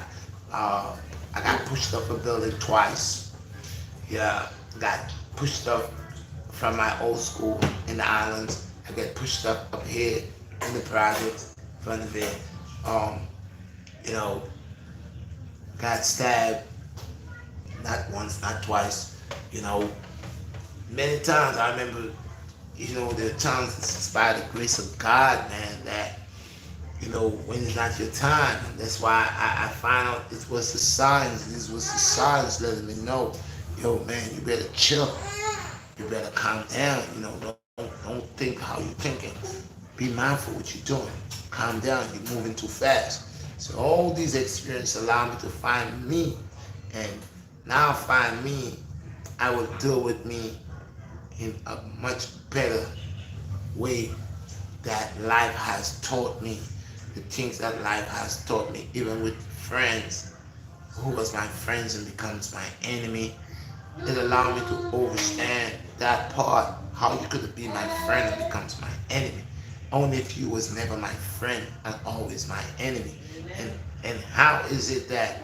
I got pushed off a building twice. Yeah, got pushed off from my old school in the islands. I get pushed up here in the projects, front of it. Um, you know, got stabbed not once, not twice. You know, many times I remember. There are times it's by the grace of God, man, that when it's not your time. And that's why I found out it was the signs. This was the signs letting me know, yo, man, you better chill. You better calm down. Don't think how you're thinking. Be mindful what you're doing. Calm down. You're moving too fast. So all these experiences allow me to find me, and now find me. I will deal with me in a much better way that life has taught me, the things that life has taught me, even with friends who was my friends and becomes my enemy. It allowed me to understand that part, how you could be my friend and becomes my enemy. Only if you was never my friend and always my enemy. And how is it that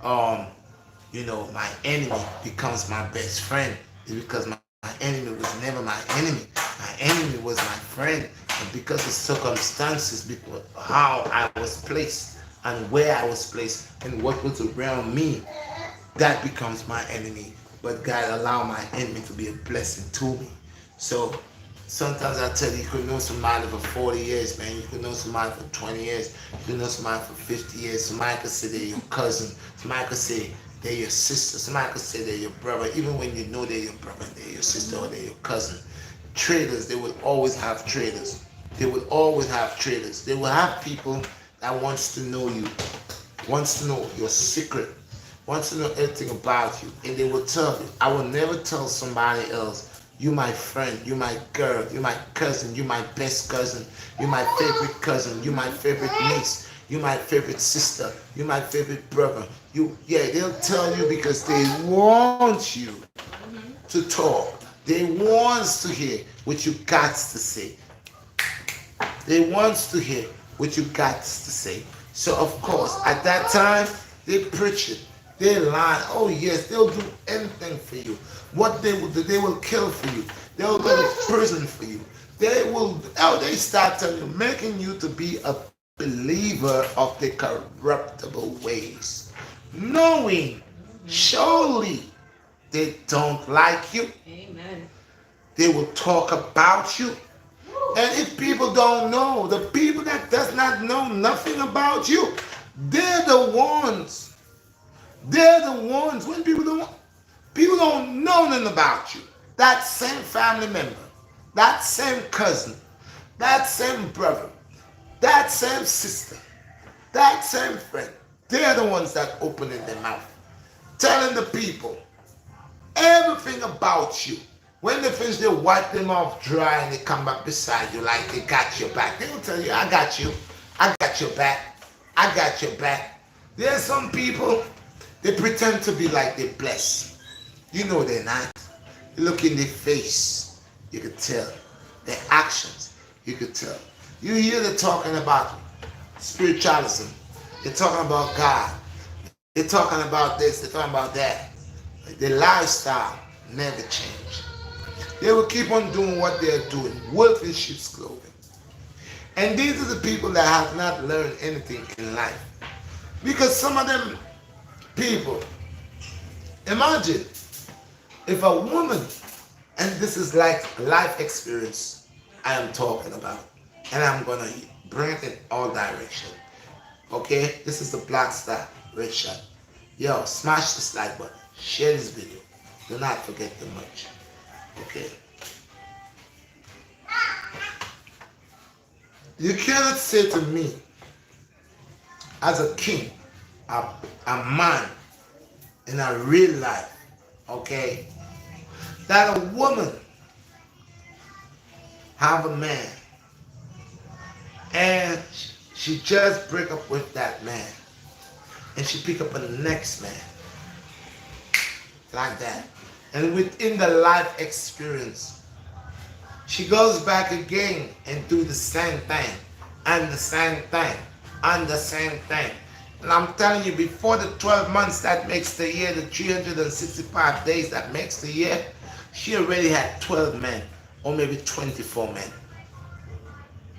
my enemy becomes my best friend? Is because my enemy was never my enemy. My enemy was my friend. And because of circumstances, because how I was placed and where I was placed and what was around me, that becomes my enemy. But God allowed my enemy to be a blessing to me. So sometimes I tell you, you could know somebody for 40 years, man. You could know somebody for 20 years. You could know somebody for 50 years. Somebody could say they're your cousin. Somebody could say they're your sister. Somebody could say they're your brother. Even when you know they're your brother, they're your sister or they're your cousin. Traders, they will always have traders. They will always have traders. They will have people that wants to know you, wants to know your secret, wants to know everything about you, and they will tell you. I will never tell somebody else, you my friend, you my girl, you my cousin, you my best cousin, you my favorite cousin, you my favorite niece, you my favorite sister, you my favorite brother. They'll tell you because they want you to talk. They want to hear what you got to say. They want to hear what you got to say. So of course, at that time, they preach it. They lie. Oh yes, they'll do anything for you. What they will do, they will kill for you. They'll go to prison for you. They start telling you, making you to be a believer of the corruptible ways, knowing surely they don't like you. Amen. They will talk about you. And if people don't know, the people that does not know nothing about you, they're the ones. They're the ones when people don't know nothing about you. That same family member, that same cousin, that same brother, that same sister, that same friend, they're the ones that opening their mouth, telling the people everything about you. When they finish, they wipe them off dry and they come back beside you like they got your back. They will tell you, I got you. I got your back. I got your back. There's some people, they pretend to be like they're blessed. You know they're not. You look in their face, you could tell. Their actions, you could tell. You hear them talking about spiritualism. They're talking about God. They're talking about this, they're talking about that. Their lifestyle never changed. They will keep on doing what they're doing, wolf in sheep's clothing. And these are the people that have not learned anything in life. Because some of them people, imagine if a woman, and this is like life experience I am talking about, and I'm going to bring it in all directions. Okay, this is the BlackStar Redshot. Yo, smash this like button, share this video. Do not forget the much. Okay. You cannot say to me, as a king, a man in a real life, okay, that a woman have a man and she just break up with that man and she pick up a next man like that, and within the life experience she goes back again and do the same thing and the same thing and the same thing. And I'm telling you, before the 12 months that makes the year, the 365 days that makes the year, she already had 12 men or maybe 24 men.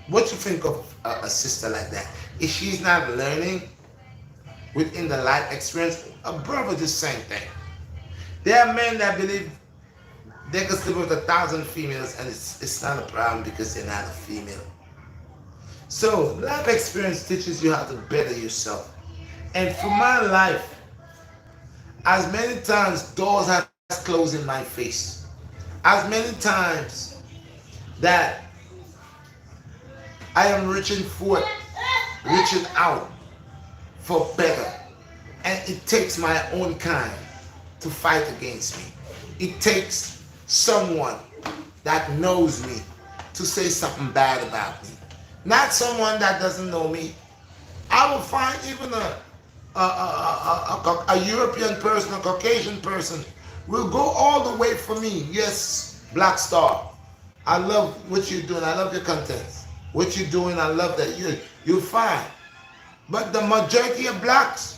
What you think of a sister like that? If she's not learning within the life experience, a brother, the same thing. There are men that believe they can sleep with 1,000 females and it's not a problem because they're not a female. So life experience teaches you how to better yourself. And for my life, as many times doors have closed in my face, as many times that I am reaching out for better, and it takes my own kind to fight against me. It takes someone that knows me to say something bad about me. Not someone that doesn't know me. I will find even a European person, a Caucasian person, will go all the way for me. Yes, Black Star, I love what you're doing. I love your content. What you're doing, I love that. You're fine. But the majority of blacks,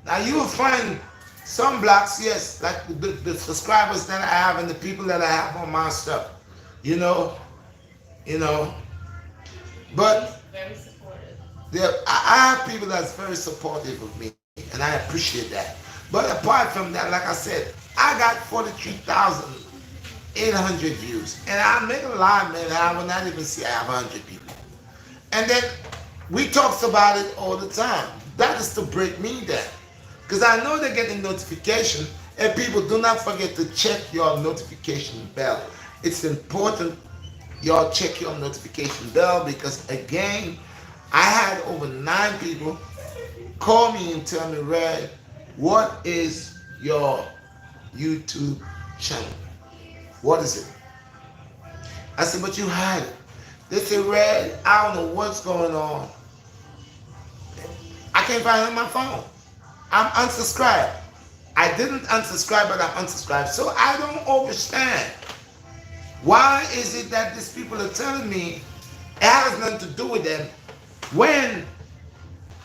now you will find some blacks, yes, like the subscribers that I have and the people that I have on my stuff, you know, but Very supportive. I have people that's very supportive of me, and I appreciate that. But apart from that, like I said, I got 43,800 views, and I make a lie, man. I will not even see I have 100 people. And then we talks about it all the time. That is to break me down. Because I know they're getting notification, and people, do not forget to check your notification bell. It's important y'all check your notification bell, because again, I had over 9 people call me and tell me, Red, what is your YouTube channel? What is it? I said, but you had it. They said, Red, I don't know what's going on. I can't find it on my phone. I'm unsubscribed. I didn't unsubscribe, but I'm unsubscribed. So I don't understand. Why is it that these people are telling me it has nothing to do with them when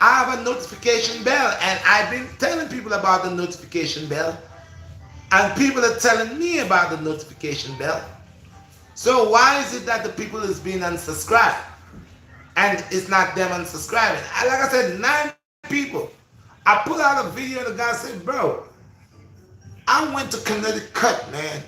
I have a notification bell, and I've been telling people about the notification bell, and people are telling me about the notification bell. So why is it that the people is being unsubscribed? and it's not them unsubscribing. Like I said, 9 people. I put out a video and the guy said, bro, I went to Connecticut, man.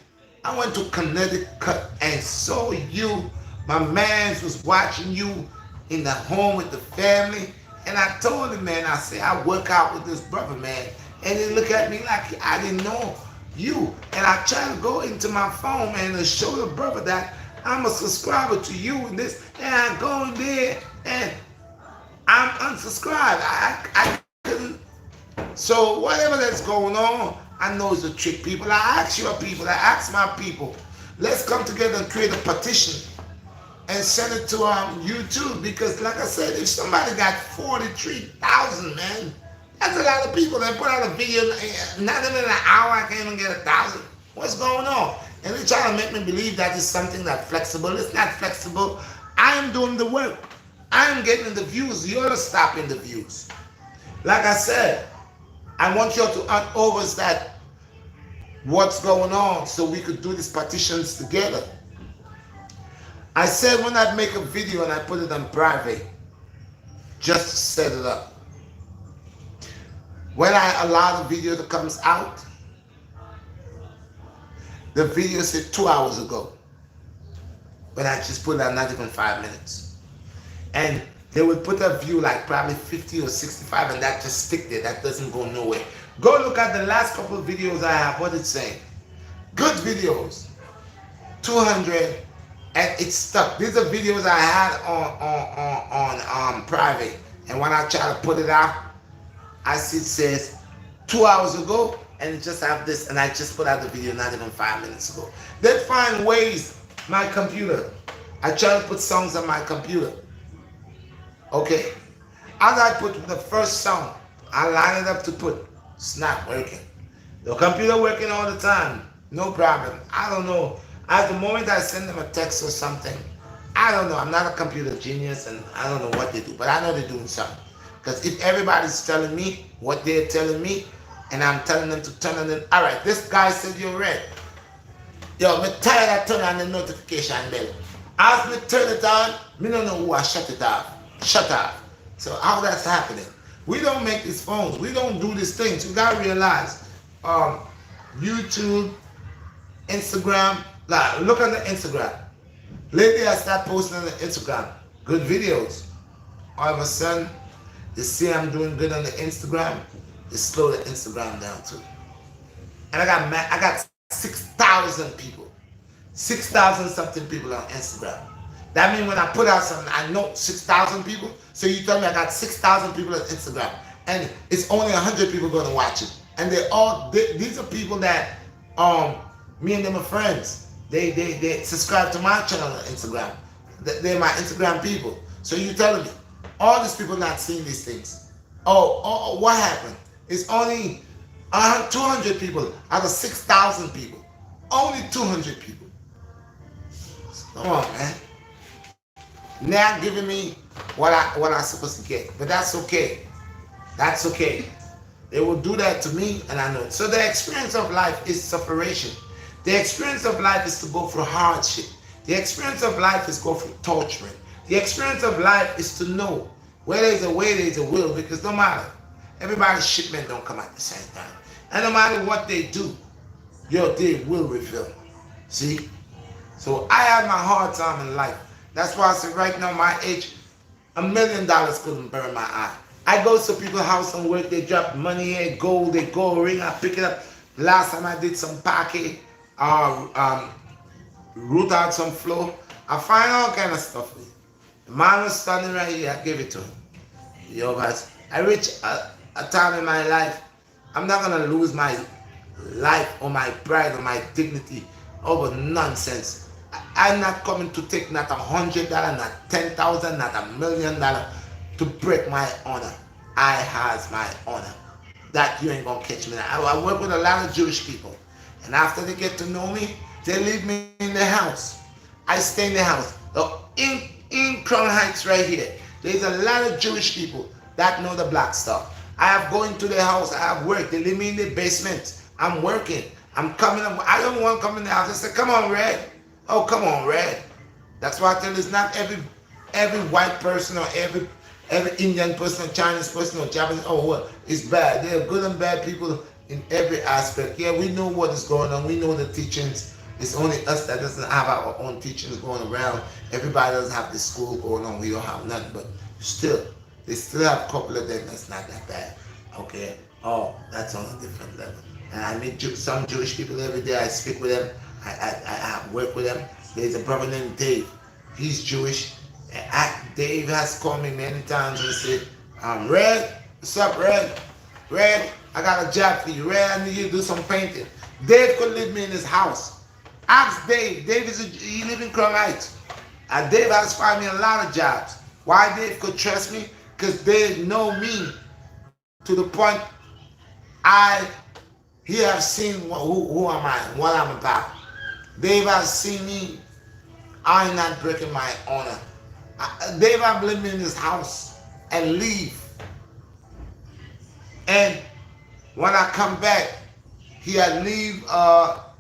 I went to Connecticut and saw you. My man was watching you in the home with the family. And I told him, man, I said, I work out with this brother, man. And he looked at me like I didn't know you. And I tried to go into my phone, man, and show the brother that I'm a subscriber to you and this. And I go in there and I'm unsubscribed. I couldn't. So whatever that's going on, I know it's a trick, people. I ask your people, I ask my people, let's come together and create a petition and send it to YouTube, because like I said, if somebody got 43,000, man, that's a lot of people that put out a video, not even an hour, I can't even get 1,000. What's going on? And they try to make me believe that it's something that's flexible. It's not flexible. I am doing the work. I am getting the views. You're stopping the views. Like I said, I want you all to understand what's going on so we could do these petitions together. I said when I make a video and I put it on private, just to set it up. When I allow the video to come out, the video said 2 hours ago. When I just put it out, not even 5 minutes. And they would put a view like probably 50 or 65 and that just stick there. That doesn't go nowhere. Go look at the last couple of videos I have, what it's saying. Good videos. 200 and it's stuck. These are videos I had on private. And when I try to put it out, I see it says 2 hours ago and it just have this, and I just put out the video not even 5 minutes ago. They find ways, my computer. I try to put songs on my computer. Okay, as I put the first song, I line it up to put. It's not working. The computer working all the time, no problem. I don't know. At the moment I send them a text or something, I don't know. I'm not a computer genius and I don't know what they do, but I know they're doing something. Because if everybody's telling me what they're telling me, and I'm telling them to turn on it, all right, this guy said you're red. Yo, me tired of turning on the notification bell. As me turn it on, me don't know who I shut it off. Shut up. So how that's happening? We don't make these phones. We don't do these things. You gotta realize, YouTube, Instagram. Like, look on the Instagram. Lately, I start posting on the Instagram good videos. All of a sudden, you see I'm doing good on the Instagram. They slow the Instagram down too. And I got 6,000 people, 6,000 something people on Instagram. That means when I put out something, I know 6,000 people. So you tell me I got 6,000 people on Instagram, and it's only 100 people going to watch it. And these are people that me and them are friends. They subscribe to my channel on Instagram. They're my Instagram people. So you telling me all these people not seeing these things? Oh, what happened? It's only 200 people out of 6,000 people. Only 200 people. Come on, man. Now giving me what I'm supposed to get, but that's okay. That's okay. They will do that to me, and I know it. So the experience of life is separation. The experience of life is to go through hardship. The experience of life is go through torturing. The experience of life is to know where there's a way, there's a will, because no matter, everybody's shipment don't come at the same time. And no matter what they do, your day will reveal. See? So I had my hard time in life. That's why I say right now, my age, $1 million couldn't burn my eye. I go to people's house and work, they drop money here, gold, they go ring, I pick it up. Last time I did some parquet, root out some floor. I find all kind of stuff. The man was standing right here, I gave it to him. Yo, guys, I reach a time in my life, I'm not gonna lose my life or my pride or my dignity over nonsense. I'm not coming to take not $100, not $10,000, not $1 million to break my honor. I has my honor. That you ain't gonna catch me now. I work with a lot of Jewish people, and after they get to know me, they leave me in the house. I stay in the house. In Crown Heights right here, there's a lot of Jewish people that know the BlackStar. I have going to their house, I have work. They leave me in the basement. I'm working. I'm coming. I don't want to come in the house. I say, come on, Red. Oh, come on, Red. That's why I tell you, it's not every white person or every Indian person or Chinese person or Japanese, oh well, it's bad. There are good and bad people in every aspect. Yeah, we know what is going on. We know the teachings. It's only us that doesn't have our own teachings going around. Everybody doesn't have the school going on. We don't have nothing, but still, they still have a couple of them that's not that bad. Okay? Oh, that's on a different level. And I meet some Jewish people every day. I speak with them. I work with them. There's a brother named Dave. He's Jewish. Dave has called me many times and said, Red, what's up, Red? Red, I got a job for you. Red, I need you to do some painting. Dave could leave me in his house. Ask Dave. He lives in Crown Heights. Dave has found me a lot of jobs. Why Dave could trust me? Because Dave know me to the point he has seen who am I and what I'm about. Dave has seen me. I'm not breaking my honor. Dave have lived me in his house and leave. And when I come back, he had leave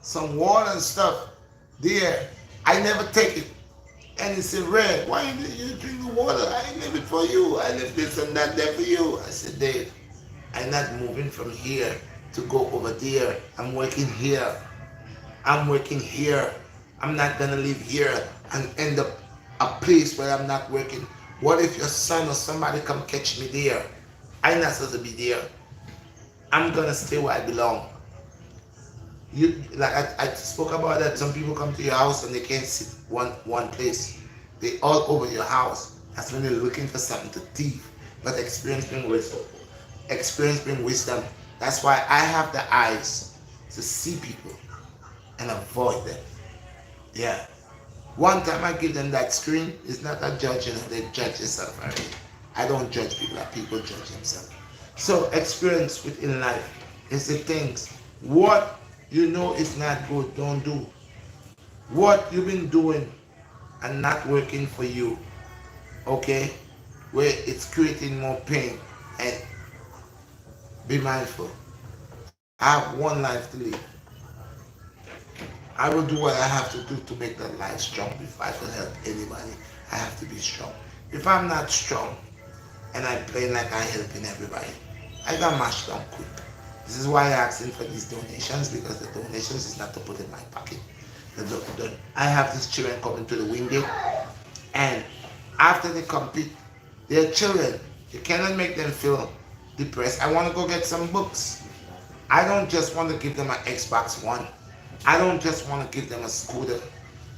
some water and stuff there. I never take it. And he said, Red, why you drink the water? I ain't live it for you. I live this and that there for you. I said, Dave, I'm not moving from here to go over there. I'm working here. I'm working here. I'm not gonna live here and end up a place where I'm not working. What if your son or somebody come catch me there? I'm not supposed to be there. I'm gonna stay where I belong. I spoke about that. Some people come to your house and they can't sit one place. They all over your house. That's when they're looking for something to thief. But experience brings wisdom. Experience brings wisdom. That's why I have the eyes to see people and avoid them. Yeah. One time I give them that screen, it's not a judging, they judge themselves already. I don't judge people, like people judge themselves. So experience within life is the things. What you know is not good, don't do. What you've been doing and not working for you, okay, where it's creating more pain, and be mindful. I have one life to live. I will do what I have to do to make that life strong. If I can help anybody, I have to be strong. If I'm not strong and I play like I'm helping everybody, I got mashed down quick. This is why I'm asking for these donations, because the donations is not to put in my pocket. I have these children coming to the Wingate, and after they compete, they're children. You cannot make them feel depressed. I want to go get some books. I don't just want to give them an Xbox One. I don't just want to give them a scooter.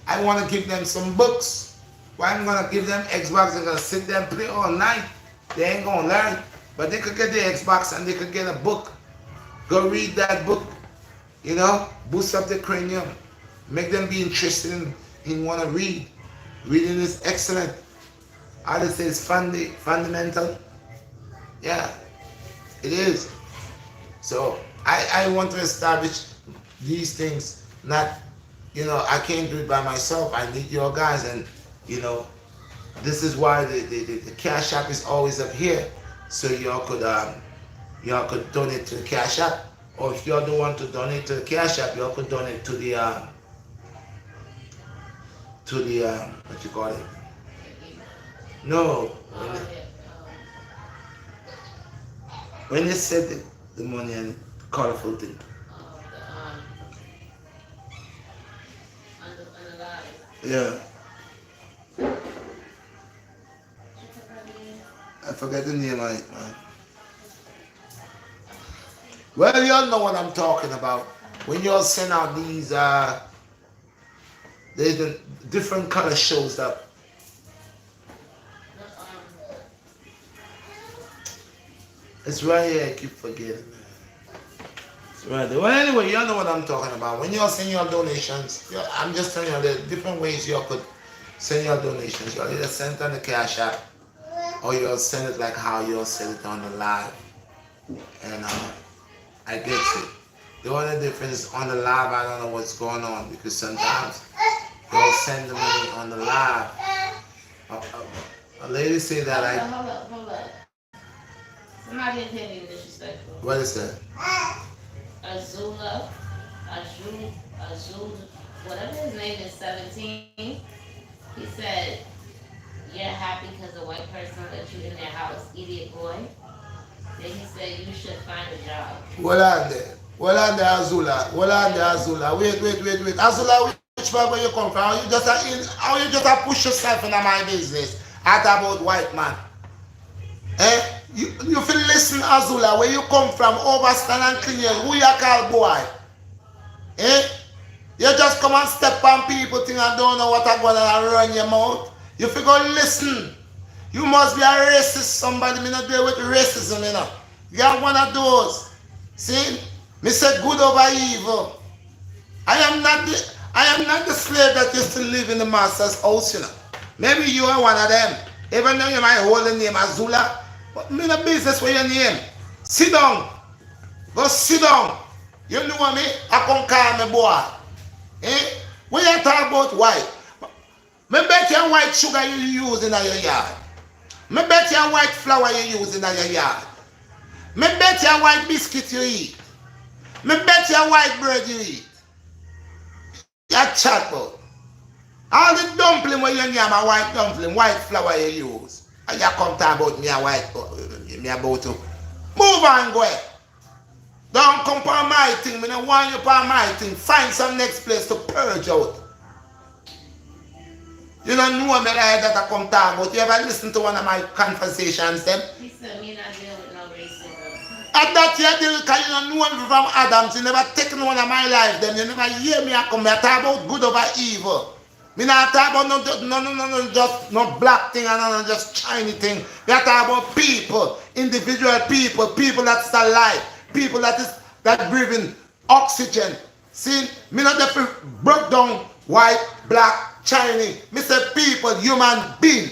I want to give them some books. Why I'm going to give them Xbox, they're going to sit there and play all night. They ain't going to learn. But they could get the Xbox and they could get a book. Go read that book. You know, boost up their cranium. Make them be interested in want to read. Reading is excellent. I would say it's fundamental. Yeah, it is. So I want to establish these things. Not, I can't do it by myself. I need your guys, and this is why the Cash App is always up here, so y'all could donate to the Cash App, or if y'all don't want to donate to the Cash App, y'all could donate to the what you call it? No, when they said the money and colorful thing. Yeah. I forget the name of it, man. Well, y'all know what I'm talking about. When y'all send out these, there's the different color shows up. It's right here, I keep forgetting, man. It's right there. Well, anyway, y'all know what I'm talking about. When y'all send your donations, I'm just telling you, there are different ways y'all could send your donations. Y'all either send it on the Cash App, or you'll send it like how you'll send it on the live. And I get it. The only difference on the live, I don't know what's going on, because sometimes they'll send the money on the live. A lady said that Hold up. Somebody intending disrespectful. What is that? Azul, whatever his name is, 17. He said, you're happy because a white person let you in their house, idiot boy. Then he said you should find a job. Hold on there. Hold on there, Azula. Hold on there, Azula. Wait. Azula, which part where you come from? How you just push yourself into my business? At about white man. Eh? You feel listen, Azula, where you come from, overstand and clean you. Who you call boy? Eh? You just come and step on people thing and don't know what I'm gonna run your mouth. You feel go listen. You must be a racist somebody. Me not deal with racism, you know. You are one of those. See? Me say good over evil. I am not the slave that used to live in the master's house, you know. Maybe you are one of them. Even though you might hold the name Azula, but me no business with your name. Sit down. Go sit down. You know me? I come call me boy. Eh? When you talk about white, me bet you white sugar you use in your yard. Me bet you white flour you use in your yard. Me bet you white biscuit you eat. Me bet you white bread you eat. You chat about. All the dumpling when you name a white dumpling, white flour you use. And you come talk about me a white, me about to. Move on, go ahead. Don't come for my thing. Me don't want you for my thing. Find some next place to purge out. You don't know me like that I come talk about. You ever listen to one of my conversations them? He said me not deal with no racism. At that you deal because you don't know me from Adams. You never taken one of my life them. You never hear me I come. I talk about good over evil. Me not talk about no just no black thing and no just shiny thing. We are talking about people, individual people that's alive, people that breathing oxygen. See, me not the broke down white, black, Chinese. Me say people, human being.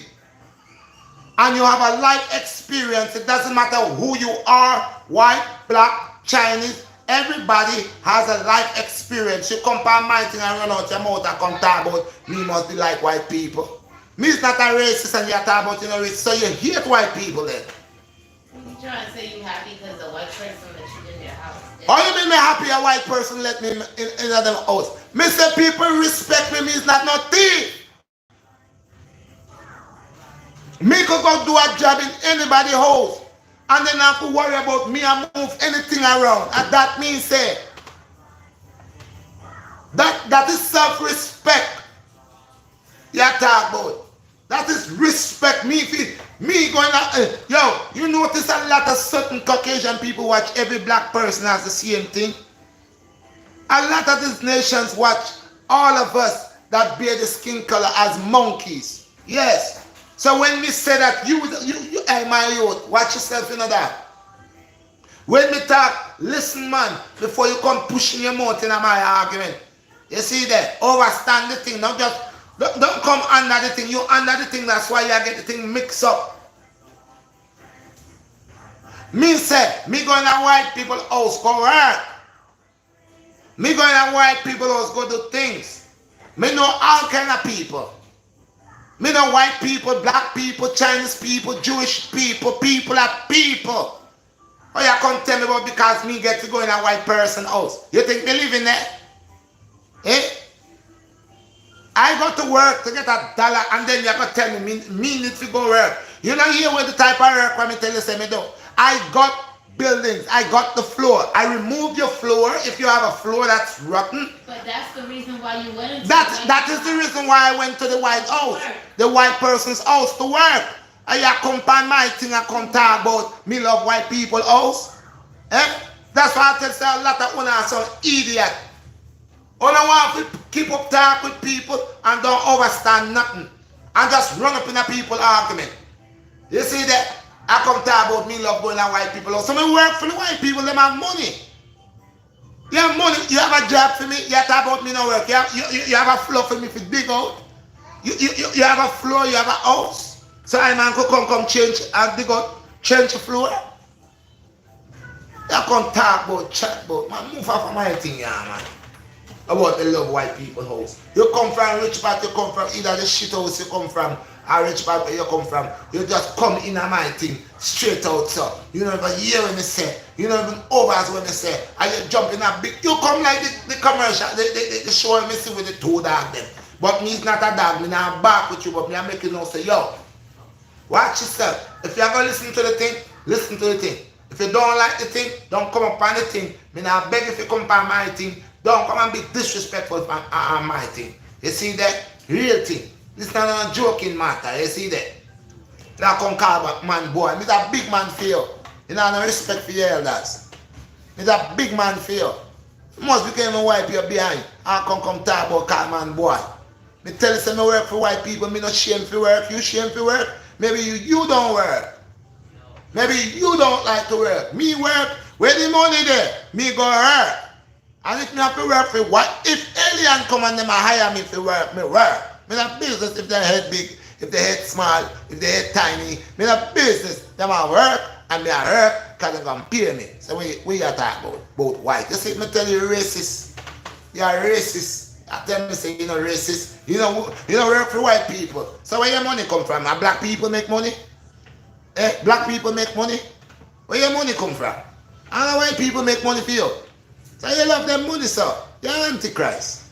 And you have a life experience. It doesn't matter who you are, white, black, Chinese. Everybody has a life experience. You compare my thing and run out your mouth and come talk about me must be like white people. Me is not a racist and you talk about you know racist. So you hate white people then. You trying to say you happy because a white person let you in their house? Or you mean me happy a white person let me in them house? Me say people respect me is not no thief. Me could go do a job in anybody's house. And then I could worry about me and move anything around. And that means say that is self-respect. You talk about. That is respect. Me going yo, you notice a lot of certain Caucasian people watch every black person as the same thing. A lot of these nations watch all of us that bear the skin color as monkeys. Yes. So when me say that you hey my youth, watch yourself in that. When me talk, listen man, before you come pushing your mouth in my argument. You see that? Overstand the thing. Don't just don't come under the thing. You under the thing, that's why you get the thing mixed up. Me say, me going to white people house go work. Me going to white people house go do things. Me know all kind of people. Me know white people, black people, Chinese people, Jewish people, people are people. Oh, you come tell me about because me get to go in a white person house. You think me live in there? Eh? I go to work to get $1 and then you going to tell me need to go work. You know here with the type of work when me tell you say me do. I got buildings. I got the floor. I removed your floor if you have a floor that's rotten. But that's the reason why you went into that is the reason why I went to the white house. The white person's house to work. I accompany my thing and come talk about me love white people house. Eh? That's why I tell you a lot of one are some idiot. All I want to keep up talk with people and don't overstand nothing. And just run up in a people argument. You see that? I come talk about me love going to white people house. So me work for the white people, them have money. You have money, you have a job for me, you talk about me no work. You have a floor for me to dig out. You have a floor, you have a house. So I man could come change and dig out, change the floor. You come talk about, chat about, man, move off of my thing, yeah, man. About the love white people house. You come from rich part, you come from either the shit house you come from, or rich part where you come from. You just come in a my thing, straight out, so. You don't even hear when me say. You don't even overs when me say. And you jump in a big, you come like the commercial, the show me see with the two dog them. But me is not a dog, me not bark with you, but me I make you know say, yo, Watch yourself. If you're going to listen to the thing, listen to the thing. If you don't like the thing, don't come up on the thing. Me now beg if you come on my thing, don't come and be disrespectful on my thing. You see that? Real thing. This is not a joking matter. You see that? Now come call back man boy. Me's a big man for you. You know no respect for your elders. Me's a big man for you. You must be even wipe your behind. I come talk about call man boy. Me tell you say me work for white people, me not shame for work, you shame for work. Maybe you don't work. Maybe you don't like to work. Me work, where the money there? Me go work. And if me have to work for what? If alien come and them hire me for work, me work. Me not business if they head big, if they head small, if they head tiny. Me not business. Them a work and me a work because they gonna pay me. So we are talking about white. You see, me tell you racist. You are racist. I tell me say you know racist. You know work for white people. So where your money come from? Are black people make money? Black people make money? Where your money come from? And the white people make money for you. So you love them money, sir. You're antichrist.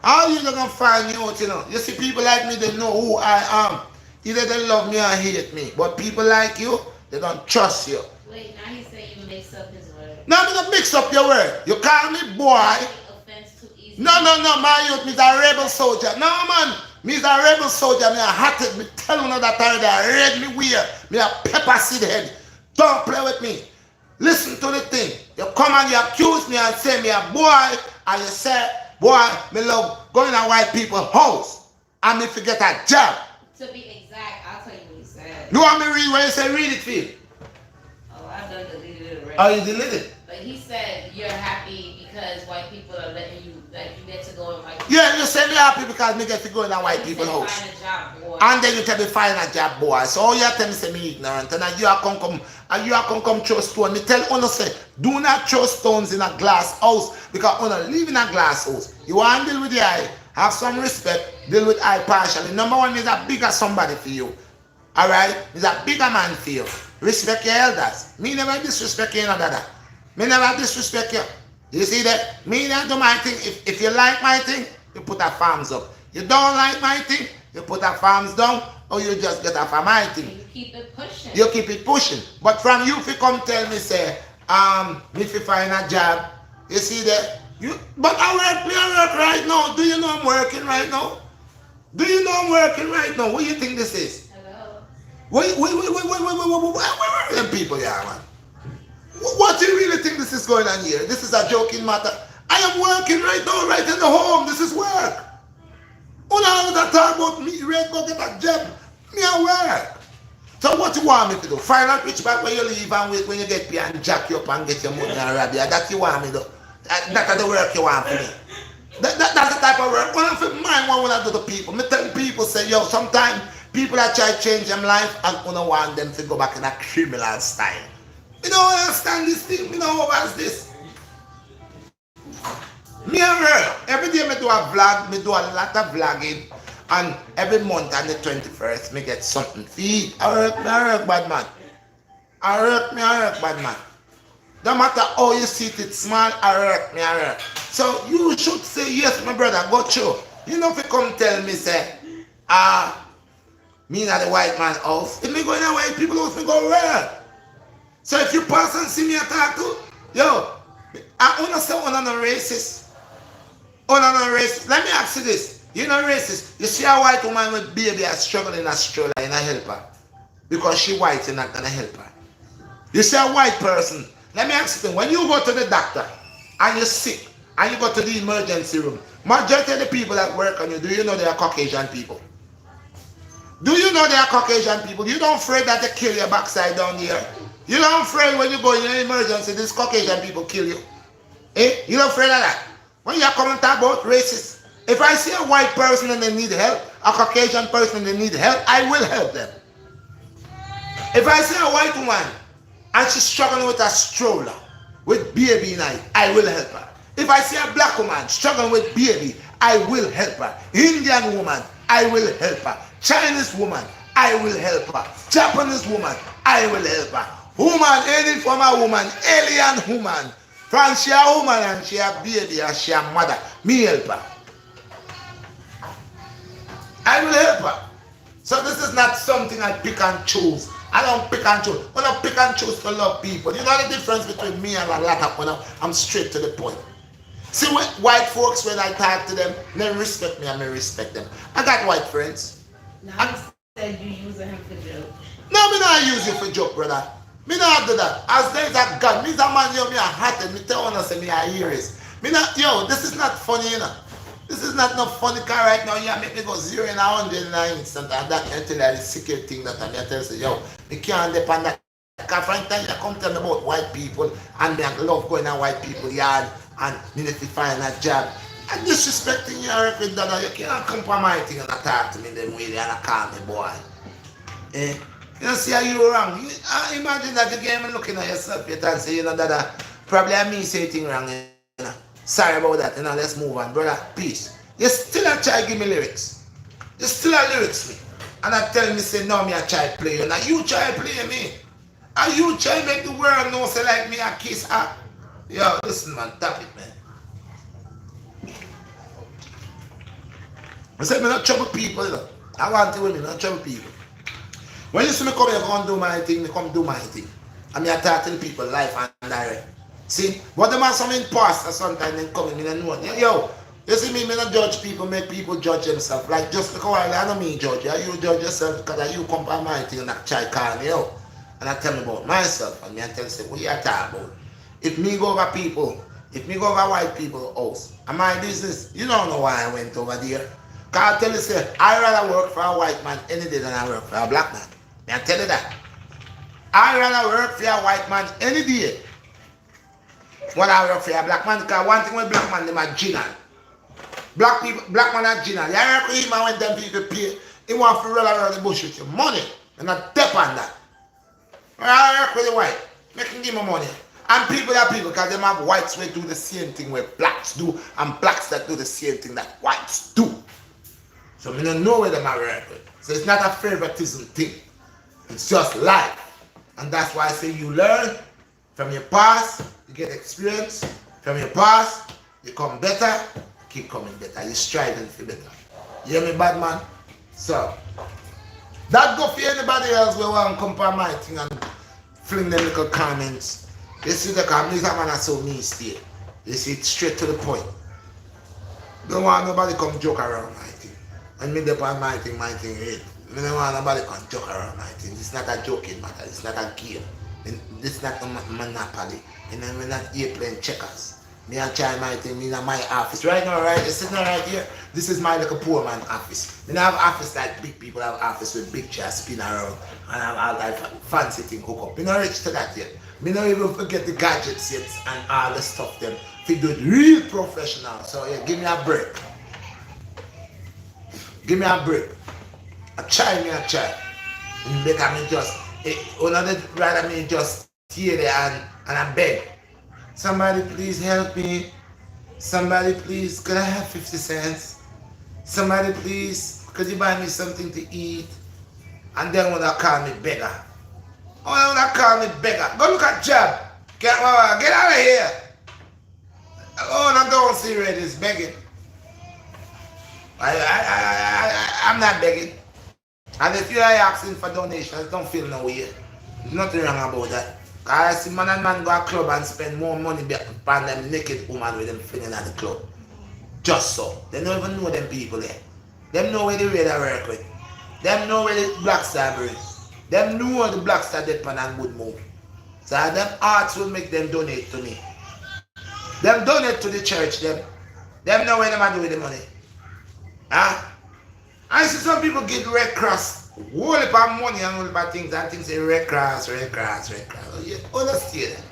How you gonna find me out, you know? You see people like me, they know who I am. Either they love me or hate me. But people like you, they don't trust you. Wait, now he said you mix up his word. No, I'm gonna mix up your word. You call me boy. No, my youth, me's a rebel soldier. No, man, me's a rebel soldier. Me a hatted, me tell you that time I red me weird. Me a pepper seed head. Don't play with me. Listen to the thing. You come and you accuse me and say me a boy, and you say, boy, me love going to white people's house. And me forget a job. To be exact, I'll tell you what he said. You want me to read what you say? Read it for you. Oh, I done deleted it already. Oh, you deleted it? But he said you're happy because white people are letting you, like you get to go in white people's Yeah, you say me happy because me get to go in a white people's house. Find a job, boy. And then you tell me find a job, boy. So all you tell me say me ignorant, and you are come throw stone. Me tell you say, do not throw stones in a glass house because you live in a glass house. You want to deal with the eye, have some respect, deal with eye partially. Number one is a bigger somebody for you. Alright? Is a bigger man for you. Respect your elders. Me never disrespect you, another. Me never disrespect you. You see that? Me not do my thing. If you like my thing, you put a thumbs up. You don't like my thing, you put a thumbs down, or you just get off of my thing. You keep it pushing. You keep it pushing. But from you, if you come tell me, say, if you find a job, you see that? But I work right now. Do you know I'm working right now? Do you know I'm working right now? What do you think this is? Hello? Where are them people here, man? What do you really think this is going on here? This is a joking matter. I am working right now, right in the home. This is work. All that talk about me, red go get a job. Me a work. So what you want me to do? Find out which back where you leave and wait when you get paid and jack you up and get your money and rob you. That you want me to do. That's the work you want for me. That's the type of work. When I feel mine, what I do to people? Me tell people say, yo, sometimes people that try to change them life and I don't want them to go back in a criminal style. You don't understand this thing. You know what's this? Me and her, every day me do a vlog, me do a lot of vlogging, and every month on the 21st, me get something to eat. I work, bad man. I work, bad man. No matter how you see it small, I work. So you should say, yes, my brother, go through. You know if you come tell me, say, me not the white man house. If me go in a white people house, me go work. So if you pass and see me attack too, yo, I wanna say I'm not racist. I'm not racist. Let me ask you this. You're not racist. You see a white woman with baby is struggling in a stroller and I help her. Because she white, you're not gonna help her. You see a white person. Let me ask you, when you go to the doctor and you're sick and you go to the emergency room, majority of the people that work on you, do you know they are Caucasian people? Do you know they are Caucasian people? You don't afraid that they kill your backside down here. You don't afraid when you go in an emergency, these Caucasian people kill you. You don't afraid of that? When you're coming to talk about racist, if I see a white person and they need help, a Caucasian person and they need help, I will help them. If I see a white woman and she's struggling with a stroller, with baby in it, I will help her. If I see a black woman struggling with baby, I will help her. Indian woman, I will help her. Chinese woman, I will help her. Japanese woman, I will help her. Woman, any form of woman, alien woman, from she a woman and she a baby and she a mother, me help her. I will help her. So this is not something I pick and choose. I don't pick and choose. When I pick and choose to love people, you know the difference between me and a lot of when I'm straight to the point. See, when white folks, when I talk to them, they respect me and I respect them. I got white friends. Now you said you using him for joke. No, me not use you for joke, brother. Me not do that. As there is a God, me is a man, yo, me a hot and me tell one say me a hearers. Me not, yo, this is not funny, you know. This is not no funny car right now. You make me go 0 and 100 in an instant, and that until that is secret thing that I'm going to tell you, yo, me can't depend on that. Because from time you come tell me about white people, and me love going on white people yard, and me need to find a job. And disrespecting your record, that you can't come for my thing and talk to me them way and call me boy. Eh? You know, see how you wrong. Imagine that you get me looking at yourself, you and say, you know, that probably I me say thing wrong, you know. Sorry about that, you know, let's move on, brother. Peace. You still a try give me lyrics. You still a lyrics me. And I tell me, say, no, me a try play you. Now you try play me. And you try make the world know, say, like me a kiss her. Yo, listen, man, tap it, man. I said, me not trouble people, you know. I want to women, not trouble people. When you see me come here, come do my thing, me come do my thing. And me talk to the people life and direct. See, but the man some imposter sometimes they come in, me don't know. Yo, you see me not judge people, make people judge themselves. Like just because I don't mean judge you, you judge yourself because you come by my thing and I try call me out. And I tell me about myself and me I tell you, what you talking about? If me go over people, if me go over white people's house, and my business, you don't know why I went over there. Because I tell you, say, I rather work for a white man any day than I work for a black man. Me I tell you that. I rather work for a white man any day when I work for a black man, because one thing with black man, them are general. Black people, black man are general. You work with him and when them people pay, he want to roll around the bush with your money. And not step on that. When I work with the white, make him give me money. And people are people, because them have whites who do the same thing where blacks do, and blacks that do the same thing that whites do. So we don't know where them are work with. So it's not a favoritism thing. It's just life. And that's why I say you learn from your past, you get experience. From your past, you come better, keep coming better. You striving for better. You hear me, bad man? So, that go for anybody else who want to compare my thing and fling them little comments. You see the comments, that man are so me still. You see it straight to the point. Don't want nobody come joke around my thing. And me depend my thing is. I don't want nobody come joke around my thing. It's not a joking matter. It's not a game. This is not a monopoly. And we're not here playing checkers. Me I try my thing, me in my office. Right now, right? You're sitting right here. This is my little poor man office. Me not have office like big people have office with big chairs spin around and have all that fancy thing hook up. Me not reach to that yet. Me not even forget the gadgets yet and all the stuff them. If you do it real professional. So yeah, give me a break. Give me a break. I try. Make me just rather me just stay there and I beg. Somebody please help me. Somebody please, could I have 50 cents? Somebody please, could you buy me something to eat? And then when they call me beggar. Oh, when they call me beggar, go look at job. Get out of here. Oh, and I don't see red is begging. I'm not begging. And if you are asking for donations, don't feel no way. There's nothing wrong about that. Because I see man and man go to a club and spend more money on them naked woman with them feeling at the club. Just so. They don't even know them people there. Them know where the radar work with. Them know where the BlackStar bring. Them know the BlackStar depend and good move. So them arts will make them donate to me. Them donate to the church, them know where them are doing the money. Huh? I see some people get Red Cross. Whole heap of money and whole heap of things and things say Red Cross. Oh, yeah, understand.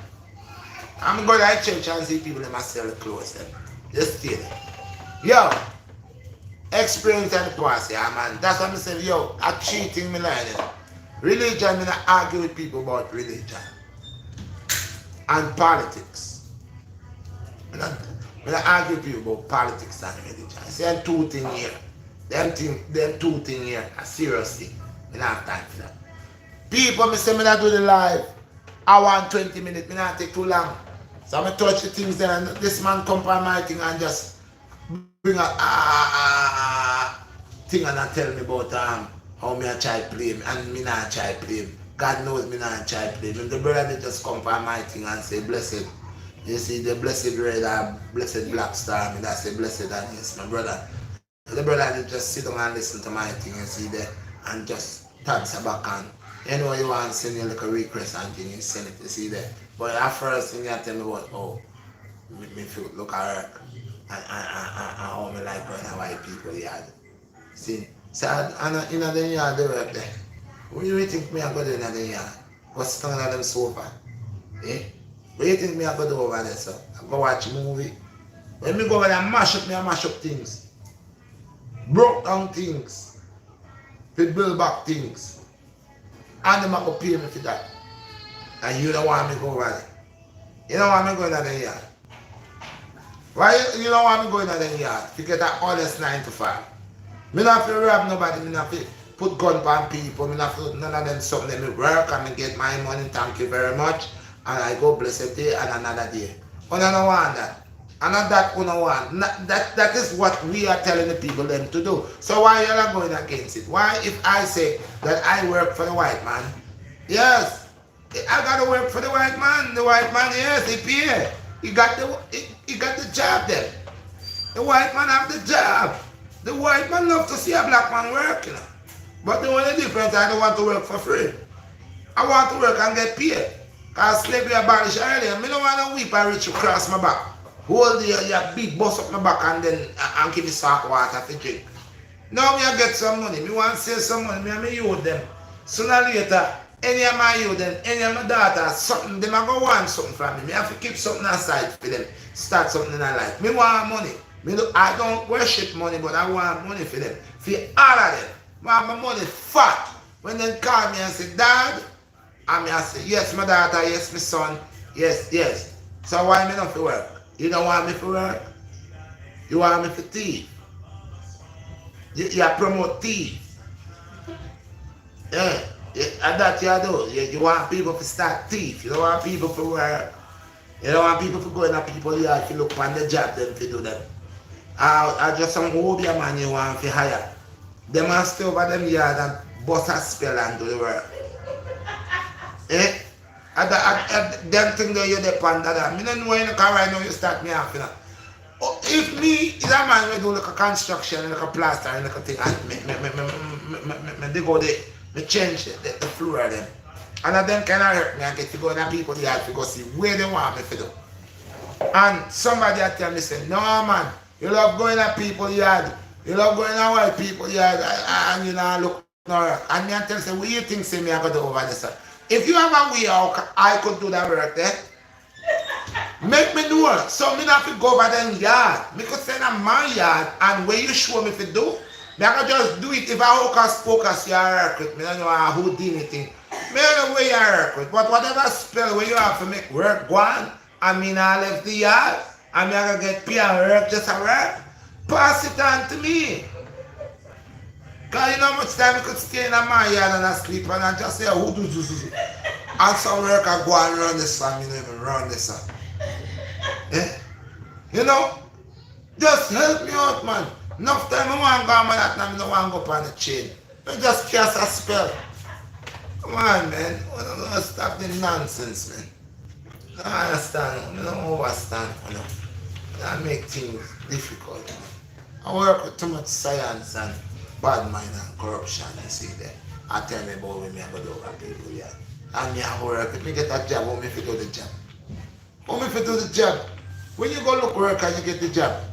I'm going to church and see people that must sell the clothes them. Just stay there. Yo, experience and the past, yeah, man. That's what I'm saying, yo, I'm cheating me like that. Religion, me not argue with people about religion. And politics. Me not argue with people about politics and religion. I say them two things here. Them two things here are serious thing. I don't have time for that. People me say me not do the live. I want 20 minutes, me not take too long. So I touch the things there and this man come by my thing and just bring a thing and tell me about how me I try play him, and me not try play him. God knows me not try play him. And the brother they just come for my thing and say, blessed. You see the blessed red blessed black star, me that say blessed and yes, my brother. The brother they just sit down and listen to my thing and see there and just touch back on. You know you want to send you like a request and thing, you send it, you see there. But at first thing you tell me about, oh, me feel look at her and how me like when white people yard. See, so and in the yard they work there. What do you think me I go do in the yard? Go sit on them sofa. Eh? What do you think me I go do over there, so? I go watch a movie. When me go over there and mash up, me I mash up things. Broke down things. Fi build back things. And them a go pay me for that. And you don't want me go over there. You don't want me go in the yard. Why you don't want me go in the yard? To get an honest 9 to 5. Me not feel rob nobody, me not feel put gun on people, me not feel none of them something. Let me work and me get my money, thank you very much. And I go blessed day and another day. I don't want that. And not that we don't want. That is what we are telling the people them to do. So why are you not going against it? Why if I say that I work for the white man? Yes, I gotta work for the white man. The white man, yes, he pay. He got the job then. The white man have the job. The white man love to see a black man work, you know. But the only difference, I don't want to work for free. I want to work and get paid. Because slavery abolished earlier. I don't want to weep and reach across my back. Hold your big bust up my back and then and give me salt water to drink. Now me I get some money. Me want to save some money. Me and me use them. Sooner or later, any of my youth, any of my daughters, something, them I go want something from me. Me have to keep something aside for them. Start something in their life. Me want money. I don't worship money, but I want money for them. For all of them. I want my money fat. When they call me and say, Dad, and me I say, yes, my daughter, yes, my son, yes, yes. So why me not for work? You don't want me for work? You want me for thief? You promote thief. Yeah, and that you do. You want people to start thief. You don't want people for work. You don't want people to go in a people yard to look on the job them to do them. I just some Obia man you want to hire. They must stay over them yard and bust a spell and do the work. Eh? Them thing that you depend on that. I don't know in the car right now you start me off, you know. If me is a man who do like a construction, like a plaster, like a thing, and they go there, me change the floor of them. And then kind of hurt me and get to go in the people yard to go see where they want me to do. And somebody tell me, say, no man, you love going to people yard, you love going to white people yard, and you know, look, no, and me tell say, what you think, say me I go do over this? If you have a way out, I could do that work there. Make me do it. So me not to go over them yard. Me could send a my yard and where you show me to do, me I could just do it if I focus you work with. Me don't know who did anything. Me don't know where you work with. But whatever spell where you have to make work go on, I mean I left the yard, and me I gonna get paid and work just a work. Pass it on to me. Cause you know how much time I could stay in my yard and I sleep and I just say who do. And some work I go and run this song, you know even run this song. Eh? You know? Just help me out, man. Enough time I want to go on that time I don't want to go up on the chain. I just cast a spell. Come on, man. I don't stop the nonsense, man. I understand. I don't overstand, you know. I make things difficult. You know? I work with too much science and bad mind and corruption, you see that. I tell me about when I go over people, yeah. And me I work, if me get a job, how me fit do the job? How me fit do the job? When you go look work and you get the job.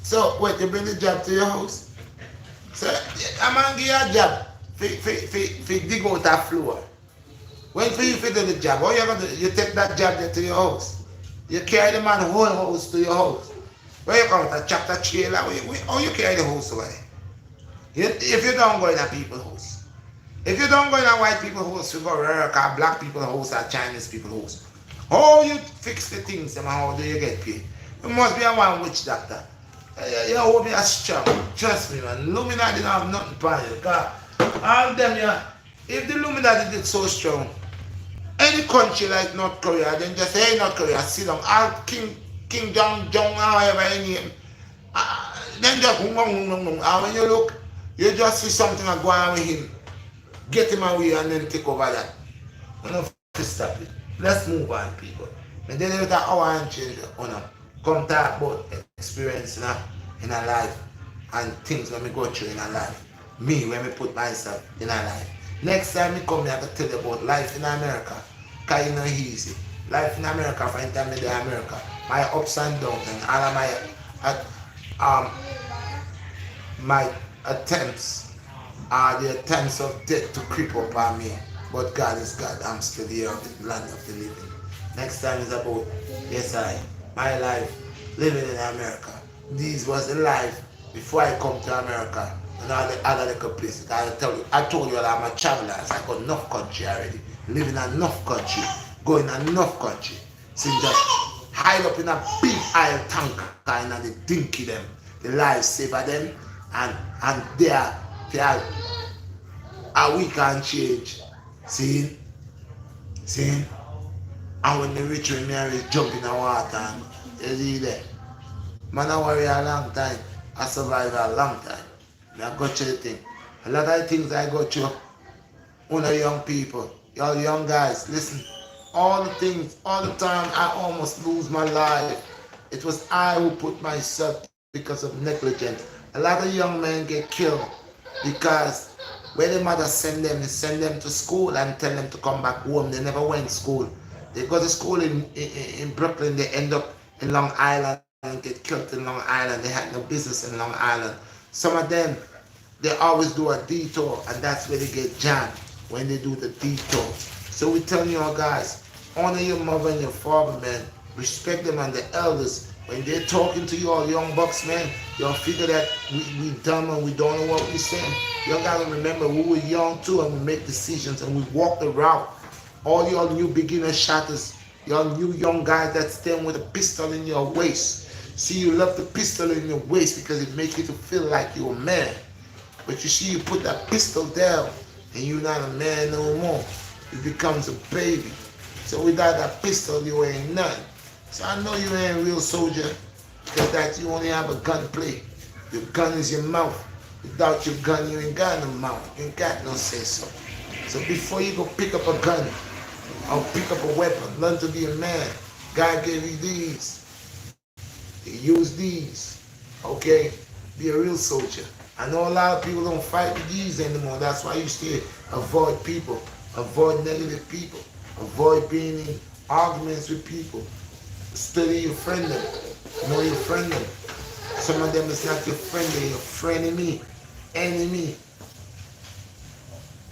So, wait, you bring the job to your house? So, I'm going to give you a job for dig out that floor. When you fit do the job, how you going to do? You take that job there to your house. You carry the man whole house to your house. Where you come with a tractor trailer? How you carry the house away? If you don't go in a people's house. If you don't go in a white people's house, you go work or black people's house or Chinese people's house. How you fix the things and how do you get paid? You must be a one witch doctor. You will be a strong. Trust me, man. Illuminati don't have nothing for you. Because all them, yeah, if the Illuminati did so strong, any country like North Korea, then just say, hey, North Korea, sit down. All King Jong, however you name, then just, and when you look, you just see something going on with him. get him away and then take over that. We don't have to stop it. Let's move on, people. And then with an hour and change, come talk about experience in a life and things when we go through in a life. Me, when we put myself in a life. Next time we come here, I can tell you about life in America. Because it's not easy. Life in America, for the time in America. My ups and downs and all of um, my attempts are the attempts of death to creep up on me. But God is God. I'm still here on the land of the living. Next time is about, yes, my life living in America. This was the life before I come to America and all the other little places. I told you that I'm a traveler. I got enough country already. Living in enough country. Going in enough country. So just hide up in a big oil tanker and they dinky them. The life saver them and they are a week and change. See? See? And when they reach me, I will jump in the water and you see there. Man, I worry a long time. I survive a long time. I go through the thing. A lot of things I go through. One of young people, y'all young guys, listen. All the things, all the time, I almost lose my life. It was I who put myself because of negligence. A lot of young men get killed because when the mother send them to school and tell them to come back home. They never went to school. They go to school in Brooklyn. They end up in Long Island and get killed in Long Island. They had no business in Long Island. Some of them, they always do a detour, and that's where they get jammed when they do the detour. So we tell you all guys, honor your mother and your father, man. Respect them and the elders. When they're talking to you all young bucks, man, y'all figure that we dumb and we don't know what we're saying. Y'all gotta remember we were young too and we make decisions and we walk the route. All y'all new beginner shotters, y'all new young guys that stand with a pistol in your waist. See, you love the pistol in your waist because it makes you to feel like you're a man. But you see, you put that pistol down and you're not a man no more. It becomes a baby. So without that pistol, you ain't nothing. So I know you ain't a real soldier because that you only have a gun play. Your gun is your mouth. Without your gun, you ain't got no mouth. You ain't got no say so. So before you go pick up a gun or pick up a weapon, learn to be a man. God gave you these. Use these. Okay? Be a real soldier. I know a lot of people don't fight with these anymore. That's why you stay. Avoid people. Avoid negative people. Avoid being in arguments with people. Study your friend them. Know your friend them. Some of them is not your friend, they're your frenemy. Enemy.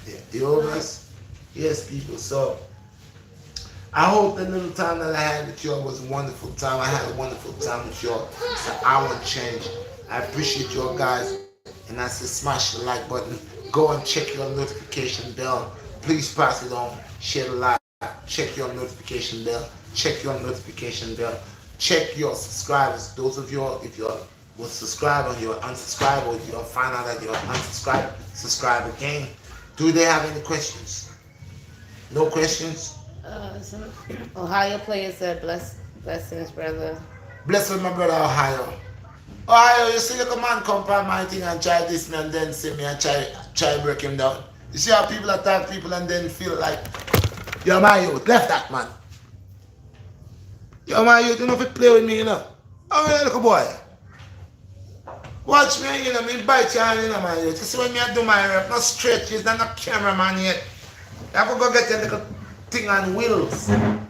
Yeah, the others? Yes, people. So I hope the little time that I had with y'all was a wonderful time. I had a wonderful time with y'all. It's an hour change. I appreciate y'all guys. And I say smash the like button. Go and check your notification bell. Please pass it on. Share the live. Check your notification bell. Check your notification bell. Check your subscribers. Those of you, if you will subscribe and you're unsubscribed, or you'll find out that you're unsubscribed, subscribe again. Do they have any questions? No questions? Some Ohio player said, blessings, brother. Bless with my brother Ohio. Ohio, you see the man come by my thing and try this me and then see me and try break him down. You see how people attack people and then feel like, you're my youth, left that man. You're my youth, you know if you play with me, you know. I'm a little boy. Watch me, you know, me bite your hand, you know, my youth. You see when me I do my rep, not stretch, it's not no cameraman yet. You have to go get your little thing on wheels.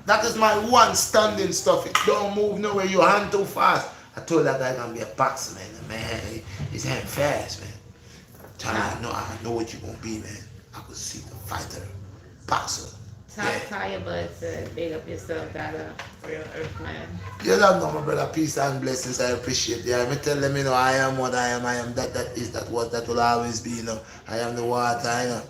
That is my one standing stuff. It don't move nowhere, your hand too fast. I told that guy gonna be a boxer, man. His hand fast, man. I know what you gonna be, man. I could see the fighter, boxer. Taya Bud said, big up yourself, got a real earth man. You don't know, my brother. Peace and blessings. I appreciate it. I tell them, you know, I am what I am. I am that is that what that will always be, you know. I am the water, you know.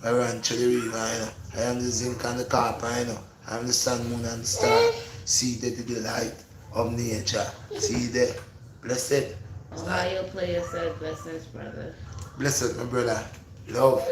I run to the river, you know. I am the zinc and the copper, you know. I am the sun, moon, and the star. See the delight of nature. See there. Blessed. Ohio player said, blessings, brother. Blessed, my brother. Love.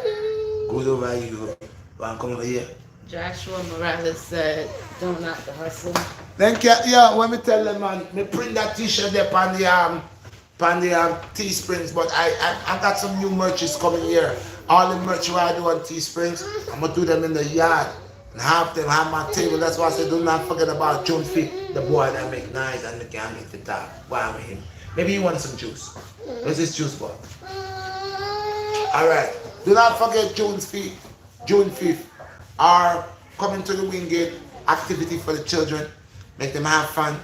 Good over you. Want to come over here? Joshua Morales said, don't knock the hustle. Thank you. Yeah, when me tell them, man, me print that t-shirt there on the Teesprings, but I got some new merches coming here. All the merch I do on Teesprings, I'm gonna do them in the yard and have them have my table. That's why I said do not forget about June 5th, the boy that make nice and the can make the top. Why with him? Maybe he wants some juice. Where's this juice boy? Alright. Do not forget June 5th, our coming to the Wingate activity for the children. Make them have fun.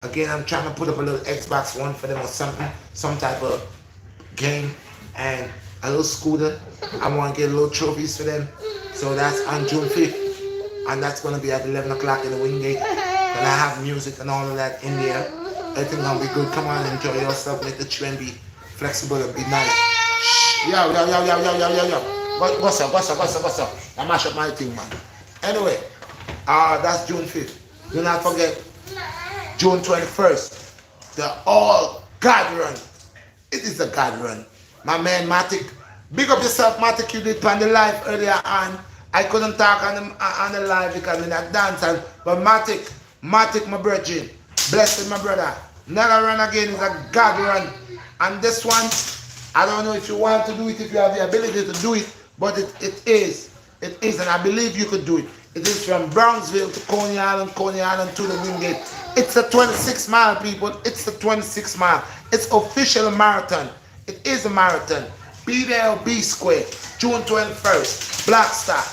Again, I'm trying to put up a little Xbox One for them or something, some type of game, and a little scooter. I want to get little trophies for them. So that's on June 5th, and that's going to be at 11 o'clock in the Wingate. And I have music and all of that in there. Everything going to be good. Come on, enjoy yourself. Make the trend be flexible and be nice. Shh. Yo. What's up? I mash up my thing, man. Anyway, that's June 5th. Do not forget June 21st, the all God run. It is a God run. My man Matic, big up yourself, Matic. You did on the live earlier on. I couldn't talk on the live because I'm in that dance. But Matic, my virgin, blessed my brother. Never run again is a God run. And this one, I don't know if you want to do it, if you have the ability to do it, but it is, and I believe you could do it. It is from Brownsville to Coney Island to the Wingate. It's a 26-mile, people. It's a 26-mile. It's official marathon. It is a marathon. Be there or be square. June 21st. BlackStar.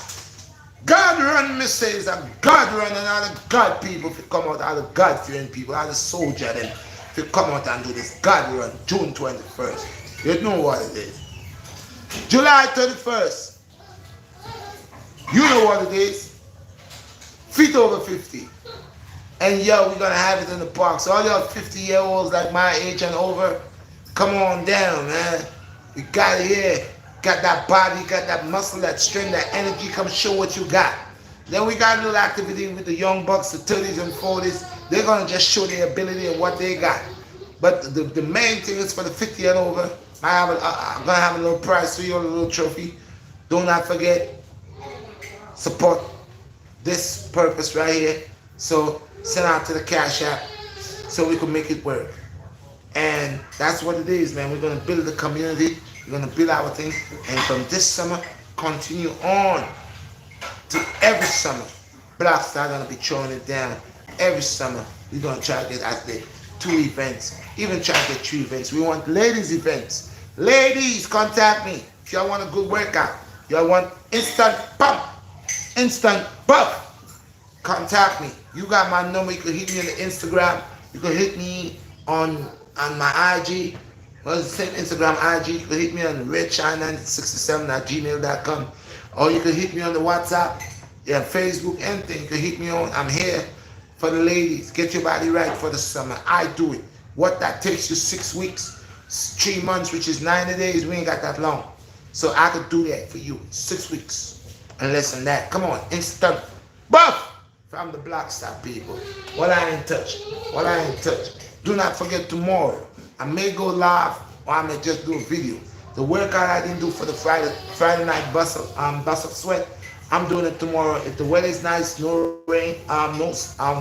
God run, me say, is a God run, and all the God people, if you come out, all the God-fearing people, all the soldier, then if you come out and do this God run, June 21st. You know what it is. July 31st. You know what it is. Feet over 50. And yo, we're gonna have it in the park. So all y'all 50-year-olds like my age and over, come on down, man. You got it here. Got that body, got that muscle, that strength, that energy. Come show what you got. Then we got a little activity with the young bucks, the 30s and 40s. They're gonna just show their ability and what they got. But the main thing is for the 50 and over. I'm gonna have a little prize for you, a little trophy. Do not forget, support this purpose right here. So send out to the Cash App so we can make it work. And that's what it is, man. We're going to build the community. We're going to build our thing. And from this summer, continue on to every summer. BlackStar going to be throwing it down every summer. We're going to try to get out there 2 events. Even try to get 3 events. We want ladies events. Ladies, contact me. If y'all want a good workout. Y'all want instant pump. Instant buff. Contact me. You got my number. You can hit me on the Instagram. You can hit me on my IG. Well, it's the same Instagram IG. You can hit me on redshot967@gmail.com. Or you can hit me on the WhatsApp. Yeah, Facebook, anything. You can hit me on. I'm here for the ladies. Get your body right for the summer. I do it. What that takes you 6 weeks, 3 months, which is 90 days. We ain't got that long. So I could do that for you. 6 weeks. And less than that. Come on. Instant buff from the BlackStar people. What I ain't touch. Do not forget tomorrow. I may go live or I may just do a video. The workout I didn't do for the Friday night bust of sweat, I'm doing it tomorrow. If the weather is nice, no rain,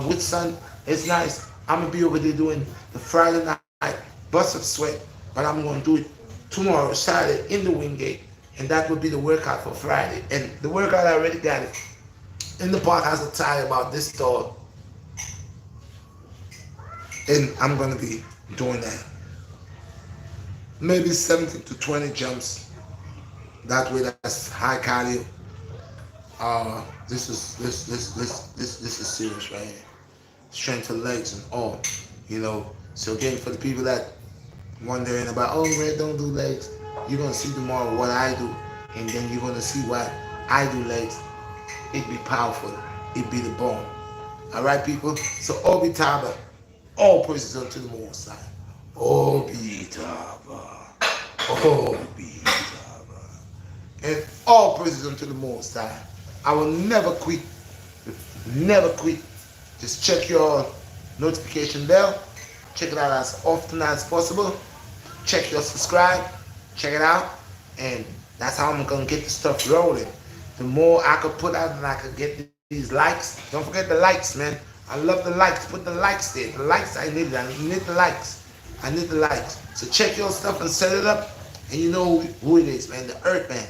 with sun, it's nice. I'm gonna be over there doing the Friday night bust of sweat, but I'm gonna do it tomorrow, Saturday, in the Wingate. And that would be the workout for Friday. And the workout, I already got it. In the park has a tie about this tall. And I'm going to be doing that. Maybe 17 to 20 jumps. That way, that's high cardio. This is serious right here. Strength for legs and all, you know. So again, for the people that wondering about, oh, Red don't do legs, you're gonna see tomorrow what I do, and then you're gonna see what I do legs. It be powerful. It be the bone. All right, people. So Obi Taba, all praises unto the Most High. Obi Taba, Obi Taba, and all praises unto the Most High. I will never quit. Never quit. Just check your notification bell. Check it out as often as possible. Check your subscribe. Check it out. And that's how I'm going to get the stuff rolling. The more I could put out and I could get these likes. Don't forget the likes, man. I love the likes. Put the likes there. The likes, I need it. I need the likes. I need the likes. So check your stuff and set it up. And you know who it is, man. The Earth Man.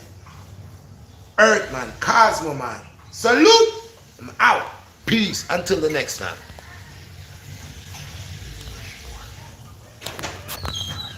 Earth man, Cosmo man. Salute. I'm out. Peace. Until the next time.